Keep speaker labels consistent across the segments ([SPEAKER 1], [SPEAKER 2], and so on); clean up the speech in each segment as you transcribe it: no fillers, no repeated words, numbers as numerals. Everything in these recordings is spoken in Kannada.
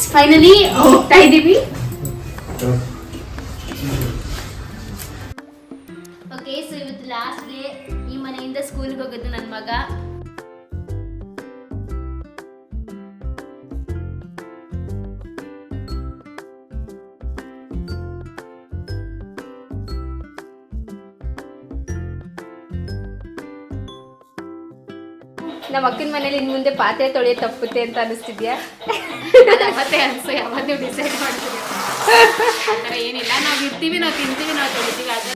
[SPEAKER 1] ಗೈಸ್ ಫೈನಲಿ ಹೋಗ್ತಾ ಇದೀವಿ. ಓಕೆ, ಸೊ ಇವತ್ತು ಲಾಸ್ಟ್ ಡೇ. ಈ ಮನೆಯಿಂದ ಸ್ಕೂಲ್ಗೆ ಹೋಗೋದು ನನ್ನ ಮಗ. ನಮ್ಮ ಅಕ್ಕನ ಮನೇಲಿ ಇನ್ನು ಮುಂದೆ ಪಾತ್ರೆ ತೊಳೆಯೋ ತಪ್ಪುತ್ತೆ ಅಂತ ಅನಿಸ್ತಿದ್ಯಾ?
[SPEAKER 2] ಮತ್ತೆ ಅನ್ಸು, ಯಾವತ್ತೂ ಡಿಸೈಡ್ ಮಾಡ್ತೀವಿ. ಆ ಥರ ಏನಿಲ್ಲ, ನಾವು ಇರ್ತೀವಿ, ನಾವು ತಿಂತೀವಿ, ನಾವು ತೊಳಿತೀವಿ. ಅದು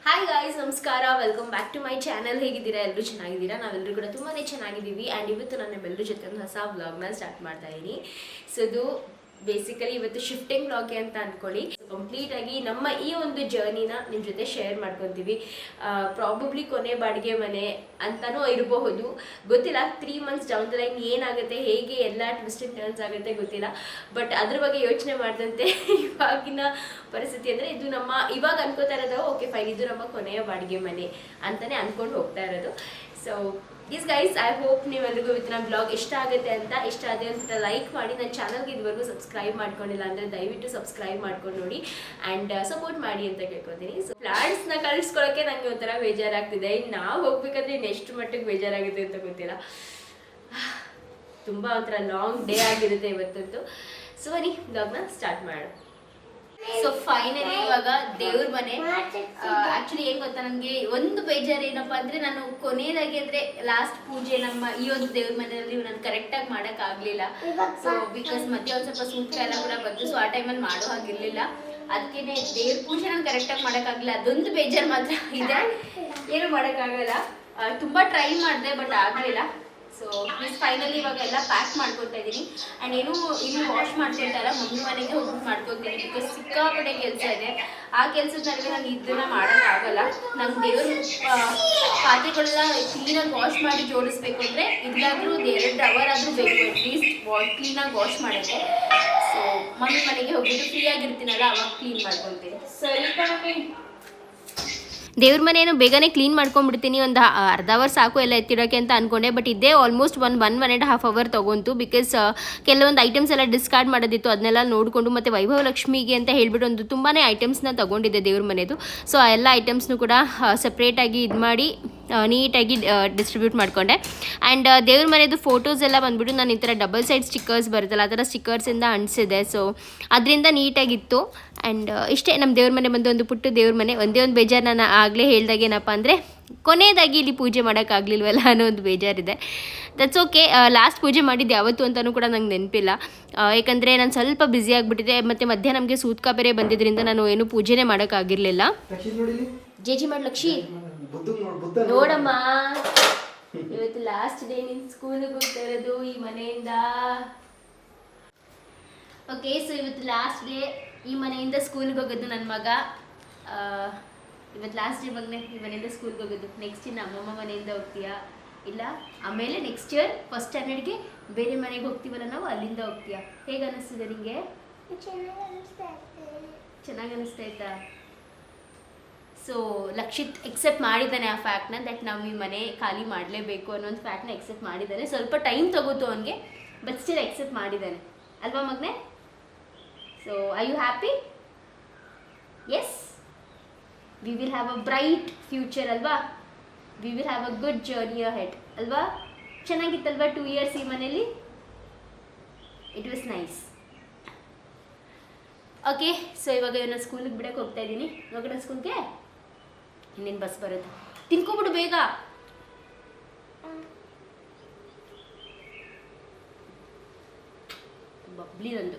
[SPEAKER 1] ಹಾಯ್ ಗಾಯ್ಸ್, ನಮಸ್ಕಾರ, welcome back to my channel. ಹೇಗಿದ್ದೀರಾ? ಎಲ್ಲರೂ ಚೆನ್ನಾಗಿದ್ದೀರಾ? ನಾವೆಲ್ಲರೂ ಕೂಡ ತುಂಬಾ ಚೆನ್ನಾಗಿದ್ದೀವಿ. ಆ್ಯಂಡ್ ಇವತ್ತು ನಾನು ನಿಮ್ಮೆಲ್ಲರ ಜೊತೆ ಒಂದು ಹೊಸ ವ್ಲಾಗ್ನ ಸ್ಟಾರ್ಟ್ ಮಾಡ್ತಾ ಇದ್ದೀನಿ. ಸೊ ಇದು ಬೇಸಿಕಲಿ ಇವತ್ತು ಶಿಫ್ಟಿಂಗ್ ವ್ಲಾಗ್ ಅಂತ ಅಂದ್ಕೊಳ್ಳಿ. ಕಂಪ್ಲೀಟ್ ಆಗಿ ನಮ್ಮ ಈ ಒಂದು ಜರ್ನಿನ ನಿಮ್ಮ ಜೊತೆ ಶೇರ್ ಮಾಡ್ಕೊತೀವಿ. ಪ್ರಾಬಬ್ಲಿ ಕೊನೆ ಬಾಡಿಗೆ ಮನೆ ಅಂತಲೂ ಇರಬಹುದು, ಗೊತ್ತಿಲ್ಲ. 3 months ಡೌನ್ ದ ಲೈನ್ ಏನಾಗುತ್ತೆ, ಹೇಗೆ ಎಲ್ಲ ಟ್ವಿಸ್ಟ್ ಆ್ಯಂಡ್ ಟರ್ನ್ಸ್ ಆಗುತ್ತೆ ಗೊತ್ತಿಲ್ಲ. ಬಟ್ ಅದ್ರ ಬಗ್ಗೆ ಯೋಚನೆ ಮಾಡಿದಂತೆ ಇವಾಗಿನ ಪರಿಸ್ಥಿತಿ ಅಂದರೆ ಇದು ನಮ್ಮ ಇವಾಗ ಅನ್ಕೋತಾ ಇರೋದು ಓಕೆ ಫೈನ್, ಇದು ನಮ್ಮ ಕೊನೆಯ ಬಾಡಿಗೆ ಮನೆ ಅಂತಲೇ ಅಂದ್ಕೊಂಡು ಹೋಗ್ತಾ ಇರೋದು. So this guys, I hope ನೀವೆಲ್ಲರಿಗೂ ಇವತ್ತಿನ ಬ್ಲಾಗ್ ಇಷ್ಟ ಆಗುತ್ತೆ ಅಂತ. ಇಷ್ಟ ಆದ್ರೆ ಅಂತ ಲೈಕ್ ಮಾಡಿ, ನನ್ನ ಚಾನಲ್ಗೆ ಇದುವರೆಗೂ ಸಬ್ಸ್ಕ್ರೈಬ್ ಮಾಡ್ಕೊಂಡಿಲ್ಲ ಅಂದರೆ ದಯವಿಟ್ಟು ಸಬ್ಸ್ಕ್ರೈಬ್ ಮಾಡ್ಕೊಂಡು ನೋಡಿ ಆ್ಯಂಡ್ ಸಪೋರ್ಟ್ ಮಾಡಿ ಅಂತ ಕೇಳ್ಕೊತೀನಿ. ಸೊ ಪ್ಲಾನ್ಸ್ನ ಕಳಿಸ್ಕೊಳ್ಳೋಕ್ಕೆ ನನಗೆ ಒಂಥರ ಬೇಜಾರಾಗ್ತಿದೆ. ನಾವು ಹೋಗ್ಬೇಕಾದ್ರೆ ಇನ್ನೆಷ್ಟು ಮಟ್ಟಿಗೆ ಬೇಜಾರಾಗುತ್ತೆ ಅಂತ ಗೊತ್ತಿಲ್ಲ. ತುಂಬ ಒಂಥರ ಲಾಂಗ್ ಡೇ ಆಗಿರುತ್ತೆ ಇವತ್ತಂತೂ. ಸೊ ಬನ್ನಿ ಬ್ಲಾಗ್ನ ಸ್ಟಾರ್ಟ್ ಮಾಡೋಣ. ಸೊ ಫೈನಲಿ ಇವಾಗ ದೇವ್ರ ಮನೆ. ಆಕ್ಚುಲಿ ಏನ್ ಗೊತ್ತಾ, ನನಗೆ ಒಂದು ಬೇಜಾರು ಏನಪ್ಪಾ ಅಂದ್ರೆ, ನಾನು ಕೊನೆಯದಾಗಿ ಅಂದ್ರೆ ಲಾಸ್ಟ್ ಪೂಜೆ ನಮ್ಮ ಈ ಒಂದು ದೇವ್ರ ಮನೆಯಲ್ಲಿ ನಾನು ಕರೆಕ್ಟಾಗಿ ಮಾಡಕ್ ಆಗ್ಲಿಲ್ಲ. ಸೊ ಬಿಕಾಸ್ ಮತ್ತೆ ಒಂದ್ ಸ್ವಲ್ಪ ಸೂತ್ರ ಎಲ್ಲ ಕೂಡ ಬಂತು. ಸೊ ಆ ಟೈಮಲ್ಲಿ ಮಾಡೋ ಹಾಗಿರ್ಲಿಲ್ಲ. ಅದಕ್ಕೇನೆ ದೇವ್ರ ಪೂಜೆ ನಾನು ಕರೆಕ್ಟಾಗಿ ಮಾಡೋಕ್ಕಾಗಲಿಲ್ಲ. ಅದೊಂದು ಬೇಜಾರು ಮಾತ್ರ ಇದೆ, ಏನು ಮಾಡೋಕ್ಕಾಗಲ್ಲ. ತುಂಬಾ ಟ್ರೈ ಮಾಡಿದೆ ಬಟ್ ಆಗಲಿಲ್ಲ. ಸೊ ಫೈನಲಿ ಇವಾಗ ಎಲ್ಲ ಪ್ಯಾಕ್ ಮಾಡ್ಕೊತಾ ಇದ್ದೀನಿ. ಆ್ಯಂಡ್ ಇನ್ನೂ ವಾಶ್ ಮಾಡ್ಕೊಳ್ತಾರ, ಮಮ್ಮಿ ಮನೆಗೆ ಹೋಗ್ಬಿಟ್ಟು ಮಾಡ್ಕೊತೀನಿ. ಬಿಕಾಸ್ ಸಿಕ್ಕಾಪಟ್ಟೆ ಕೆಲಸ ಇದೆ. ಆ ಕೆಲಸದ ನಡುವೆ ನಾನು ಇದನ್ನ ಮಾಡೋಕ್ಕಾಗಲ್ಲ. ನಂಗೆ ದೇವ್ರ ಪಾತ್ರೆಗಳೆಲ್ಲ ಕ್ಲೀನಾಗಿ ವಾಶ್ ಮಾಡಿ ಜೋಡಿಸ್ಬೇಕು ಅಂದರೆ ಇಲ್ಲಾದರೂ 2 hour ಆದರೂ ಬೇಕು ಅಟ್ಲೀಸ್ಟ್ ಕ್ಲೀನಾಗಿ ವಾಶ್ ಮಾಡೋಕ್ಕೆ. ಸೊ ಮಮ್ಮಿ ಮನೆಗೆ ಹೋಗ್ಬಿಟ್ಟು ಫ್ರೀ ಆಗಿರ್ತೀನಲ್ಲ, ಅವಾಗ ಕ್ಲೀನ್ ಮಾಡ್ಕೊತೀನಿ. ಸರಿ ಕಣಮ್ಮಿ. ದೇವ್ರ ಮನೇನು ಬೇಗನೆ ಕ್ಲೀನ್ ಮಾಡ್ಕೊಂಡ್ಬಿಡ್ತೀನಿ. ಒಂದು ಅರ್ಧ ಅವರ್ ಸಾಕು ಎಲ್ಲ ಎತ್ತಿಡೋಕ್ಕೆ ಅಂತ ಅಂದ್ಕೊಂಡೆ. ಬಟ್ ಇದೇ ಆಲ್ಮೋಸ್ಟ್ 1.5 hour ತೊಗೊಂತು. ಬಿಕಾಸ್ ಕೆಲವೊಂದು ಐಟಮ್ಸ್ ಎಲ್ಲ ಡಿಸ್ಕಾರ್ಡ್ ಮಾಡೋದಿತ್ತು, ಅದನ್ನೆಲ್ಲ ನೋಡಿಕೊಂಡು. ಮತ್ತು ವೈಭವ ಲಕ್ಷ್ಮಿಗೆ ಅಂತ ಹೇಳ್ಬಿಟ್ಟು ಒಂದು ತುಂಬಾ ಐಟಮ್ಸ್ನ ತೊಗೊಂಡಿದ್ದೆ ದೇವ್ರ ಮನೆದು. ಸೊ ಆ ಎಲ್ಲ ಐಟಮ್ಸ್ನು ಕೂಡ ಸಪ್ರೇಟಾಗಿ ಇದು ಮಾಡಿ ನೀಟಾಗಿ ಡಿಸ್ಟ್ರಿಬ್ಯೂಟ್ ಮಾಡಿಕೊಂಡೆ. ಆ್ಯಂಡ್ ದೇವ್ರ ಮನೆದು ಫೋಟೋಸ್ ಎಲ್ಲ ಬಂದುಬಿಟ್ಟು ನಾನು ಈ ಥರ ಡಬಲ್ ಸೈಡ್ ಸ್ಟಿಕ್ಕರ್ಸ್ ಬರುತ್ತಲ್ಲ, ಆ ಥರ ಸ್ಟಿಕ್ಕರ್ಸಿಂದ ಅಂಟಿಸಿದೆ. ಸೊ ಅದರಿಂದ ನೀಟಾಗಿತ್ತು. ಆ್ಯಂಡ್ ಇಷ್ಟೇ, ನಮ್ಮ ದೇವ್ರ ಮನೆ ಬಂದು ಒಂದು ಪುಟ್ಟ ದೇವ್ರ ಮನೆ. ಒಂದೇ ಒಂದು ಬೇಜಾರು, ನಾನು ಆಗಲೇ ಹೇಳ್ದಾಗ ಏನಪ್ಪ ಅಂದರೆ ಕೊನೆಯದಾಗಿ ಇಲ್ಲಿ ಪೂಜೆ ಮಾಡೋಕ್ಕಾಗಲಿಲ್ವಲ್ಲ ಅನ್ನೋ ಒಂದು ಬೇಜಾರಿದೆ. That's okay. ಲಾಸ್ಟ್ ಪೂಜೆ ಮಾಡಿದ್ದು ಯಾವತ್ತು ಅಂತಲೂ ಕೂಡ ನಂಗೆ ನೆನಪಿಲ್ಲ. ಯಾಕಂದರೆ ನಾನು ಸ್ವಲ್ಪ ಬ್ಯುಸಿ ಆಗಿಬಿಟ್ಟಿದೆ. ಮತ್ತು ಮಧ್ಯ ನಮಗೆ ಸೂತ್ಕ ಬೇರೆ ಬಂದಿದ್ದರಿಂದ ನಾನು ಏನು ಪೂಜೆನೇ ಮಾಡೋಕ್ಕಾಗಿರಲಿಲ್ಲ. ಜೇಜಿ ಮಾಡಿ ಲಕ್ಷಿ ನೋಡಮ್ಮ, ಇವತ್ತು ಲಾಸ್ಟ್ ಡೇ ನಿನ್ನ ಸ್ಕೂಲಿಗೆ ಹೋಗ್ತಾ ಇರೋದು ಈ ಮನೆಯಿಂದ. ಓಕೆ, ಸೊ ಇವತ್ತು ಲಾಸ್ಟ್ ಡೇ. ಈ ಮನೆಯಿಂದ ಸ್ಕೂಲ್ಗೆ ಹೋಗೋದು ನನ್ನ ಮಗ. ಇವತ್ತು ಲಾಸ್ಟ್ ಡೇ ಮಗನೇ ಈ ಮನೆಯಿಂದ ಸ್ಕೂಲ್ಗೆ ಹೋಗೋದು. ನೆಕ್ಸ್ಟ್ ಇನ್ನು ಅಮ್ಮಮ್ಮ ಮನೆಯಿಂದ ಹೋಗ್ತೀಯಾ, ಇಲ್ಲ ಆಮೇಲೆ ನೆಕ್ಸ್ಟ್ ಇಯರ್ ಫಸ್ಟ್ ಸ್ಟ್ಯಾಂಡರ್ಡ್ಗೆ ಬೇರೆ ಮನೆಗೆ ಹೋಗ್ತೀವಲ್ಲ ನಾವು, ಅಲ್ಲಿಂದ ಹೋಗ್ತೀಯಾ? ಹೇಗೆ ಅನ್ನಿಸ್ತಿದೆ ನಿಮಗೆ? ಚೆನ್ನಾಗಿ ಅನ್ನಿಸ್ತಾಯ್ತಾ? ಸೊ ಲಕ್ಷಿತ್ ಎಕ್ಸೆಪ್ಟ್ ಮಾಡಿದ್ದಾನೆ ಆ ಫ್ಯಾಕ್ಟ್ನ, ದಟ್ ನಾವು ಈ ಮನೆ ಖಾಲಿ ಮಾಡಲೇಬೇಕು ಅನ್ನೋ ಒಂದು ಫ್ಯಾಕ್ಟ್ನ ಎಕ್ಸೆಪ್ಟ್ ಮಾಡಿದ್ದಾನೆ. ಸ್ವಲ್ಪ ಟೈಮ್ ತಗೋತು ಅವನಿಗೆ, ಬಟ್ ಸ್ಟಿಲ್ ಎಕ್ಸೆಪ್ಟ್ ಮಾಡಿದ್ದಾನೆ ಅಲ್ವಾ ಮಗನೇ? So are you happy? Yes, we will have a bright future ಅಲ್ವಾ? We will have a good journey ahead ಅಲ್ವಾ? ಚೆನ್ನಾಗಿತ್ತಲ್ವಾ 2 years ಈ ಮನೇಲಿ? It was nice. Okay, so ಇವಾಗ ಇವನ್ನ ಸ್ಕೂಲಿಗೆ ಬಿಡಕ್ಕೆ ಹೋಗ್ತಾ ಇದ್ದೀನಿ. ಹೋಗೋಣ ಸ್ಕೂಲ್ಗೆ. ಇನ್ನೇನು ಬಸ್ ಬರುತ್ತೆ, ತಿನ್ಕೊಬಿಡು ಬೇಗ. ಬಬ್ಲಿ ನಂದು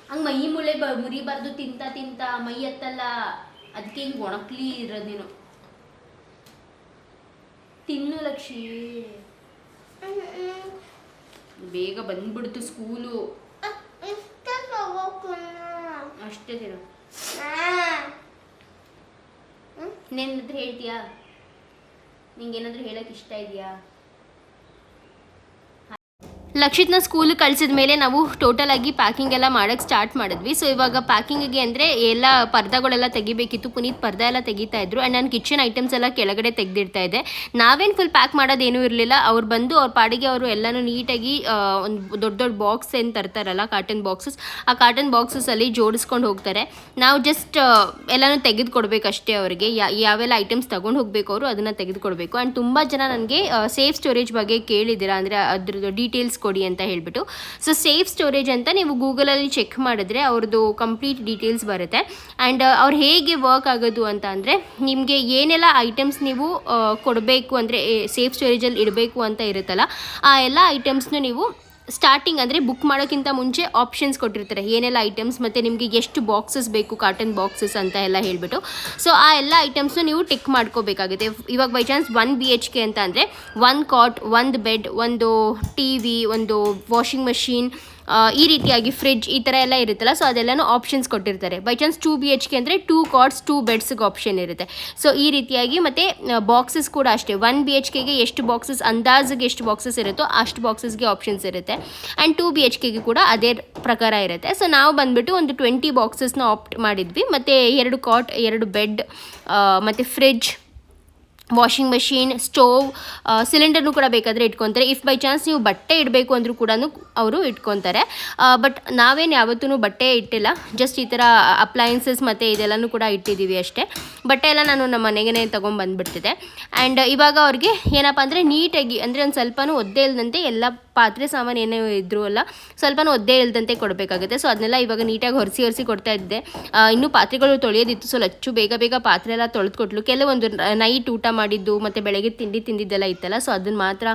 [SPEAKER 1] ಹಂಗೆ ಮೈ ಮುಳೆ ಮುರಿಬಾರ್ದು. ತಿಂತ ಮೈ ಎತ್ತಲ್ಲ, ಅದಕ್ಕೆ ಹಿಂಗೆ ಒಣಕ್ಲಿ ಇರೋದು ನೀನು. ತಿನ್ನು ಲಕ್ಷಿ, ಬೇಗ ಬಂದ್ಬಿಡ್ತು ಸ್ಕೂಲು. ಅಷ್ಟೇ ತಿನ್ನು. ಇನ್ನೇನಾದ್ರೂ ಹೇಳ್ತೀಯಾ? ನಿಂಗೇನಾದ್ರೂ ಹೇಳಕ್ಕೆ ಇಷ್ಟ ಇದೆಯಾ? ಲಕ್ಷಿತ್ನ ಸ್ಕೂಲ್ ಕಳಿಸಿದ ಮೇಲೆ ನಾವು ಟೋಟಲ್ ಆಗಿ ಪ್ಯಾಕಿಂಗ್ ಎಲ್ಲ ಮಾಡೋಕ್ಕೆ ಸ್ಟಾರ್ಟ್ ಮಾಡಿದ್ವಿ. ಸೊ ಇವಾಗ ಪ್ಯಾಕಿಂಗಿಗೆ ಅಂದರೆ ಎಲ್ಲ ಪರ್ದಾಗಳೆಲ್ಲ ತೆಗಿಬೇಕಿತ್ತು. ಪುನೀತ್ ಪರ್ದ ಎಲ್ಲ ತೆಗಿತಾ ಇದ್ರು ಆ್ಯಂಡ್ ನಾನು ಕಿಚನ್ ಐಟಮ್ಸ್ ಎಲ್ಲ ಕೆಳಗಡೆ ತೆಗೆದಿಡ್ತಾ ಇದ್ದೆ. ನಾವೇನು ಫುಲ್ ಪ್ಯಾಕ್ ಮಾಡೋದೇನೂ ಇರಲಿಲ್ಲ. ಅವ್ರು ಬಂದು ಅವ್ರ ಪಾಡಿಗೆ ಅವರು ಎಲ್ಲನೂ ನೀಟಾಗಿ ಒಂದು ದೊಡ್ಡ ದೊಡ್ಡ ಬಾಕ್ಸ್ ಏನು ತರ್ತಾರಲ್ಲ ಕಾಟನ್ ಬಾಕ್ಸಸ್, ಆ ಕಾಟನ್ ಬಾಕ್ಸಸಲ್ಲಿ ಜೋಡಿಸ್ಕೊಂಡು ಹೋಗ್ತಾರೆ. ನಾವು ಜಸ್ಟ್ ಎಲ್ಲನೂ ತೆಗೆದುಕೊಡ್ಬೇಕಷ್ಟೇ ಅವರಿಗೆ. ಯಾವೆಲ್ಲ ಐಟಮ್ಸ್ ತೊಗೊಂಡು ಹೋಗಬೇಕು ಅವರು ಅದನ್ನು ತೆಗೆದುಕೊಡ್ಬೇಕು. ಆ್ಯಂಡ್ ತುಂಬ ಜನ ನನಗೆ ಸೇಫ್ ಸ್ಟೋರೇಜ್ ಬಗ್ಗೆ ಕೇಳಿದ್ದೀರಾ, ಅಂದರೆ ಅದ್ರದ್ದು ಡೀಟೇಲ್ಸ್ ಕೊಡಿ ಅಂತ ಹೇಳ್ಬಿಟ್ಟು. ಸೊ ಸೇಫ್ ಸ್ಟೋರೇಜ್ ಅಂತ ನೀವು ಗೂಗಲಲ್ಲಿ ಚೆಕ್ ಮಾಡಿದ್ರೆ ಅವ್ರದ್ದು ಕಂಪ್ಲೀಟ್ ಡೀಟೇಲ್ಸ್ ಬರುತ್ತೆ. ಆ್ಯಂಡ್ ಅವ್ರು ಹೇಗೆ ವರ್ಕ್ ಆಗೋದು ಅಂತ ಅಂದರೆ ನಿಮಗೆ ಏನೆಲ್ಲ ಐಟಮ್ಸ್ ನೀವು ಕೊಡಬೇಕು ಅಂದರೆ ಸೇಫ್ ಸ್ಟೋರೇಜಲ್ಲಿ ಇಡಬೇಕು ಅಂತ ಇರುತ್ತಲ್ಲ, ಆ ಎಲ್ಲ ಐಟಮ್ಸ್ನು ನೀವು ಸ್ಟಾರ್ಟಿಂಗ್ ಅಂದರೆ ಬುಕ್ ಮಾಡೋಕ್ಕಿಂತ ಮುಂಚೆ ಆಪ್ಷನ್ಸ್ ಕೊಟ್ಟಿರ್ತಾರೆ, ಏನೆಲ್ಲ ಐಟಮ್ಸ್ ಮತ್ತು ನಿಮಗೆ ಎಷ್ಟು ಬಾಕ್ಸಸ್ ಬೇಕು, ಕಾಟನ್ ಬಾಕ್ಸಸ್ ಅಂತ ಎಲ್ಲ ಹೇಳಿಬಿಟ್ಟು. ಸೊ ಆ ಎಲ್ಲ ಐಟಮ್ಸ್ನು ನೀವು ಟಿಕ್ ಮಾಡ್ಕೋಬೇಕಾಗುತ್ತೆ. ಇವಾಗ ಬೈ ಚಾನ್ಸ್ 1 BHK ಅಂತ ಅಂದರೆ 1 ಕಾಟ್, 1 ಬೆಡ್, ಒಂದು TV, ಒಂದು ವಾಷಿಂಗ್ ಮಷೀನ್, ಈ ರೀತಿಯಾಗಿ ಫ್ರಿಡ್ಜ್, ಈ ಥರ ಎಲ್ಲ ಇರುತ್ತಲ್ಲ. ಸೊ ಅದೆಲ್ಲನೂ ಆಪ್ಷನ್ಸ್ ಕೊಟ್ಟಿರ್ತಾರೆ. ಬೈ ಚಾನ್ಸ್ 2 BHK ಅಂದರೆ 2 ಕಾಟ್ಸ್ 2 ಬೆಡ್ಸ್ಗೆ ಆಪ್ಷನ್ ಇರುತ್ತೆ. ಸೊ ಈ ರೀತಿಯಾಗಿ ಮತ್ತು ಬಾಕ್ಸಸ್ ಕೂಡ ಅಷ್ಟೇ. 1 BHKಗೆ ಎಷ್ಟು ಬಾಕ್ಸಸ್, ಅಂದಾಜಿಗೆ ಎಷ್ಟು ಬಾಕ್ಸಸ್ ಇರುತ್ತೋ ಅಷ್ಟು ಬಾಕ್ಸಸ್ಗೆ ಆಪ್ಷನ್ಸ್ ಇರುತ್ತೆ. ಆ್ಯಂಡ್ 2 BHKಗೆ ಕೂಡ ಅದೇ ಪ್ರಕಾರ ಇರುತ್ತೆ. ಸೊ ನಾವು ಬಂದುಬಿಟ್ಟು ಒಂದು 20 ಬಾಕ್ಸಸ್ನ ಆಪ್ಟ್ ಮಾಡಿದ್ವಿ. ಮತ್ತು 2 ಕಾಟ್, 2 ಬೆಡ್, ಮತ್ತು ಫ್ರಿಡ್ಜ್, ವಾಷಿಂಗ್ ಮಷೀನ್, ಸ್ಟೋವ್, ಸಿಲಿಂಡರ್ನು ಕೂಡ ಬೇಕಾದರೆ ಇಟ್ಕೊತಾರೆ. ಇಫ್ ಬೈ ಚಾನ್ಸ್ ನೀವು ಬಟ್ಟೆ ಇಡಬೇಕು ಅಂದರೂ ಕೂಡ ಅವರು ಇಟ್ಕೊತಾರೆ. ಬಟ್ ನಾವೇನು ಯಾವತ್ತೂ ಬಟ್ಟೆ ಇಟ್ಟಿಲ್ಲ, ಜಸ್ಟ್ ಈ ಥರ ಅಪ್ಲಯನ್ಸಸ್ ಮತ್ತು ಇದೆಲ್ಲನೂ ಕೂಡ ಇಟ್ಟಿದ್ದೀವಿ ಅಷ್ಟೇ. ಬಟ್ಟೆ ಎಲ್ಲ ನಾನು ನಮ್ಮ ಮನೆಗೇ ತೊಗೊಂಬಂದುಬಿಡ್ತಿದ್ದೆ. ಆ್ಯಂಡ್ ಇವಾಗ ಅವ್ರಿಗೆ ಏನಪ್ಪ ಅಂದರೆ ನೀಟಾಗಿ, ಅಂದರೆ ಒಂದು ಸ್ವಲ್ಪನೂ ಒದ್ದೆ ಇಲ್ಲದಂತೆ ಎಲ್ಲ ಪಾತ್ರೆ ಸಾಮಾನು ಏನೇ ಇದ್ರೂ ಅಲ್ಲ ಸ್ವಲ್ಪನೂ ಒದ್ದೆ ಇಲ್ಲದಂತೆ ಕೊಡಬೇಕಾಗುತ್ತೆ. ಸೊ ಅದನ್ನೆಲ್ಲ ಇವಾಗ ನೀಟಾಗಿ ಹೊರಿಸಿ ಕೊಡ್ತಾ ಇದ್ದೆ. ಇನ್ನೂ ಪಾತ್ರೆಗಳು ತೊಳೆಯೋದಿತ್ತು. ಸೊ ಲಚ್ಚು ಬೇಗ ಪಾತ್ರೆ ಎಲ್ಲ ತೊಳೆದುಕೊಟ್ಲು. ಕೆಲವೊಂದು ನೈಟ್ ಊಟ ಮಾಡಿದ್ದು ಮತ್ತು ಬೆಳಗ್ಗೆ ತಿಂದಿದ್ದೆಲ್ಲ ಇತ್ತಲ್ಲ, ಸೊ ಅದನ್ನು ಮಾತ್ರ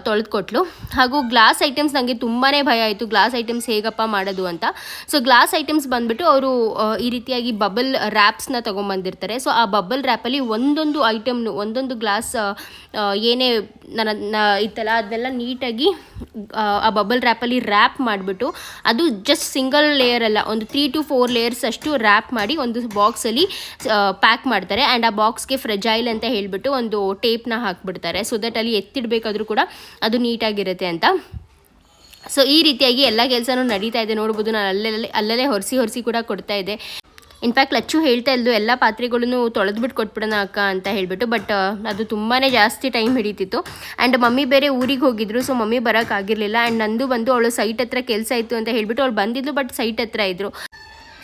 [SPEAKER 1] ತೊಳೆದುಕೊಟ್ಲು. ಹಾಗೂ ಗ್ಲಾಸ್ ಐಟಮ್ಸ್ ನನಗೆ ತುಂಬಾ ಭಯ ಆಯಿತು, ಗ್ಲಾಸ್ ಐಟಮ್ಸ್ ಹೇಗಪ್ಪ ಮಾಡೋದು ಅಂತ. ಸೊ ಗ್ಲಾಸ್ ಐಟಮ್ಸ್ ಬಂದುಬಿಟ್ಟು ಅವರು ಈ ರೀತಿಯಾಗಿ ಬಬಲ್ ರ್ಯಾಪ್ಸ್ನ ತೊಗೊಂಬಂದಿರ್ತಾರೆ. ಸೊ ಆ ಬಬಲ್ ರ್ಯಾಪಲ್ಲಿ ಒಂದೊಂದು ಐಟಮ್ನು, ಒಂದೊಂದು ಗ್ಲಾಸ್ ಏನೇ ಇತ್ತಲ್ಲ ಅದನ್ನೆಲ್ಲ ನೀಟಾಗಿ ಆ ಬಬಲ್ ರ್ಯಾಪಲ್ಲಿ ರ್ಯಾಪ್ ಮಾಡಿಬಿಟ್ಟು, ಅದು ಜಸ್ಟ್ ಸಿಂಗಲ್ ಲೇಯರ್ ಅಲ್ಲ, ಒಂದು 3 to 4 ಲೇಯರ್ಸ್ ಅಷ್ಟು ರ್ಯಾಪ್ ಮಾಡಿ ಒಂದು ಬಾಕ್ಸಲ್ಲಿ ಪ್ಯಾಕ್ ಮಾಡ್ತಾರೆ. ಆ್ಯಂಡ್ ಆ ಬಾಕ್ಸ್ಗೆ ಫ್ರೆಜೈಲ್ ಅಂತ ಹೇಳಿಬಿಟ್ಟು ಒಂದು ಟೇಪ್ನ ಹಾಕ್ಬಿಡ್ತಾರೆ. ಸೊ ದಟ್ ಅಲ್ಲಿ ಎತ್ತಿಡಬೇಕಾದ್ರೂ ಕೂಡ ಅದು ನೀಟಾಗಿರುತ್ತೆ ಅಂತ. ಸೊ ಈ ರೀತಿಯಾಗಿ ಎಲ್ಲ ಕೆಲಸನೂ ನಡೀತಾ ಇದೆ. ನೋಡ್ಬೋದು, ನಾನು ಅಲ್ಲೇ ಹೊರಿಸಿ ಕೂಡ ಕೊಡ್ತಾ ಇದ್ದೆ. ಇನ್ಫ್ಯಾಕ್ಟ್ ಲಚ್ಚು ಹೇಳ್ತಾ ಇದ್ದು ಎಲ್ಲ ಪಾತ್ರೆಗಳನ್ನು ತೊಳೆದ್ಬಿಟ್ಟು ಕೊಟ್ಬಿಡೋಣ ಅಕ್ಕ ಅಂತ ಹೇಳಿಬಿಟ್ಟು. ಬಟ್ ಅದು ತುಂಬಾ ಜಾಸ್ತಿ ಟೈಮ್ ಹಿಡಿತಿತ್ತು. ಆ್ಯಂಡ್ ಮಮ್ಮಿ ಬೇರೆ ಊರಿಗೆ ಹೋಗಿದ್ರು. So mummy ಬರೋಕ್ಕಾಗಿರಲಿಲ್ಲ. ಆ್ಯಂಡ್ ನಂದು ಬಂದು ಅವಳು ಸೈಟ್ ಹತ್ರ ಕೆಲಸ ಇತ್ತು ಅಂತ ಹೇಳಿಬಿಟ್ಟು ಅವಳು ಬಂದಿದ್ದು, ಬಟ್ ಸೈಟ್ ಹತ್ರ ಇದ್ದರು.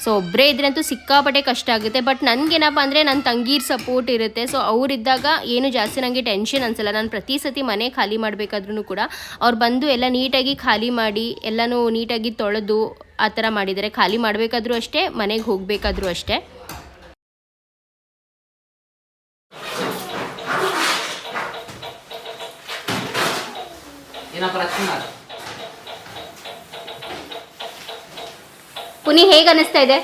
[SPEAKER 1] ಸೊ ಒಬ್ಬರೇ ಇದ್ರಂತೂ ಸಿಕ್ಕಾಪಟ್ಟೆ ಕಷ್ಟ ಆಗುತ್ತೆ. ಬಟ್ ನನಗೇನಪ್ಪ ಅಂದರೆ ನನ್ನ ತಂಗೀರ್ ಸಪೋರ್ಟ್ ಇರುತ್ತೆ. ಸೊ ಅವರಿದ್ದಾಗ ಏನು ಜಾಸ್ತಿ ನನಗೆ ಟೆನ್ಷನ್ ಅನಿಸಲ್ಲ. ನಾನು ಪ್ರತಿ ಸತಿ ಮನೆ ಖಾಲಿ ಮಾಡಬೇಕಾದ್ರೂ ಕೂಡ ಅವ್ರು ಬಂದು ಎಲ್ಲ ನೀಟಾಗಿ ಖಾಲಿ ಮಾಡಿ ಎಲ್ಲನೂ ನೀಟಾಗಿ ತೊಳೆದು ಆ ಥರ ಮಾಡಿದ್ದಾರೆ. ಖಾಲಿ ಮಾಡಬೇಕಾದ್ರೂ ಅಷ್ಟೇ, ಮನೆಗೆ ಹೋಗಬೇಕಾದ್ರೂ ಅಷ್ಟೇ. ಪುನಿ ಹೇಗೆ ಅನಿಸ್ತಾ ಇದೆ?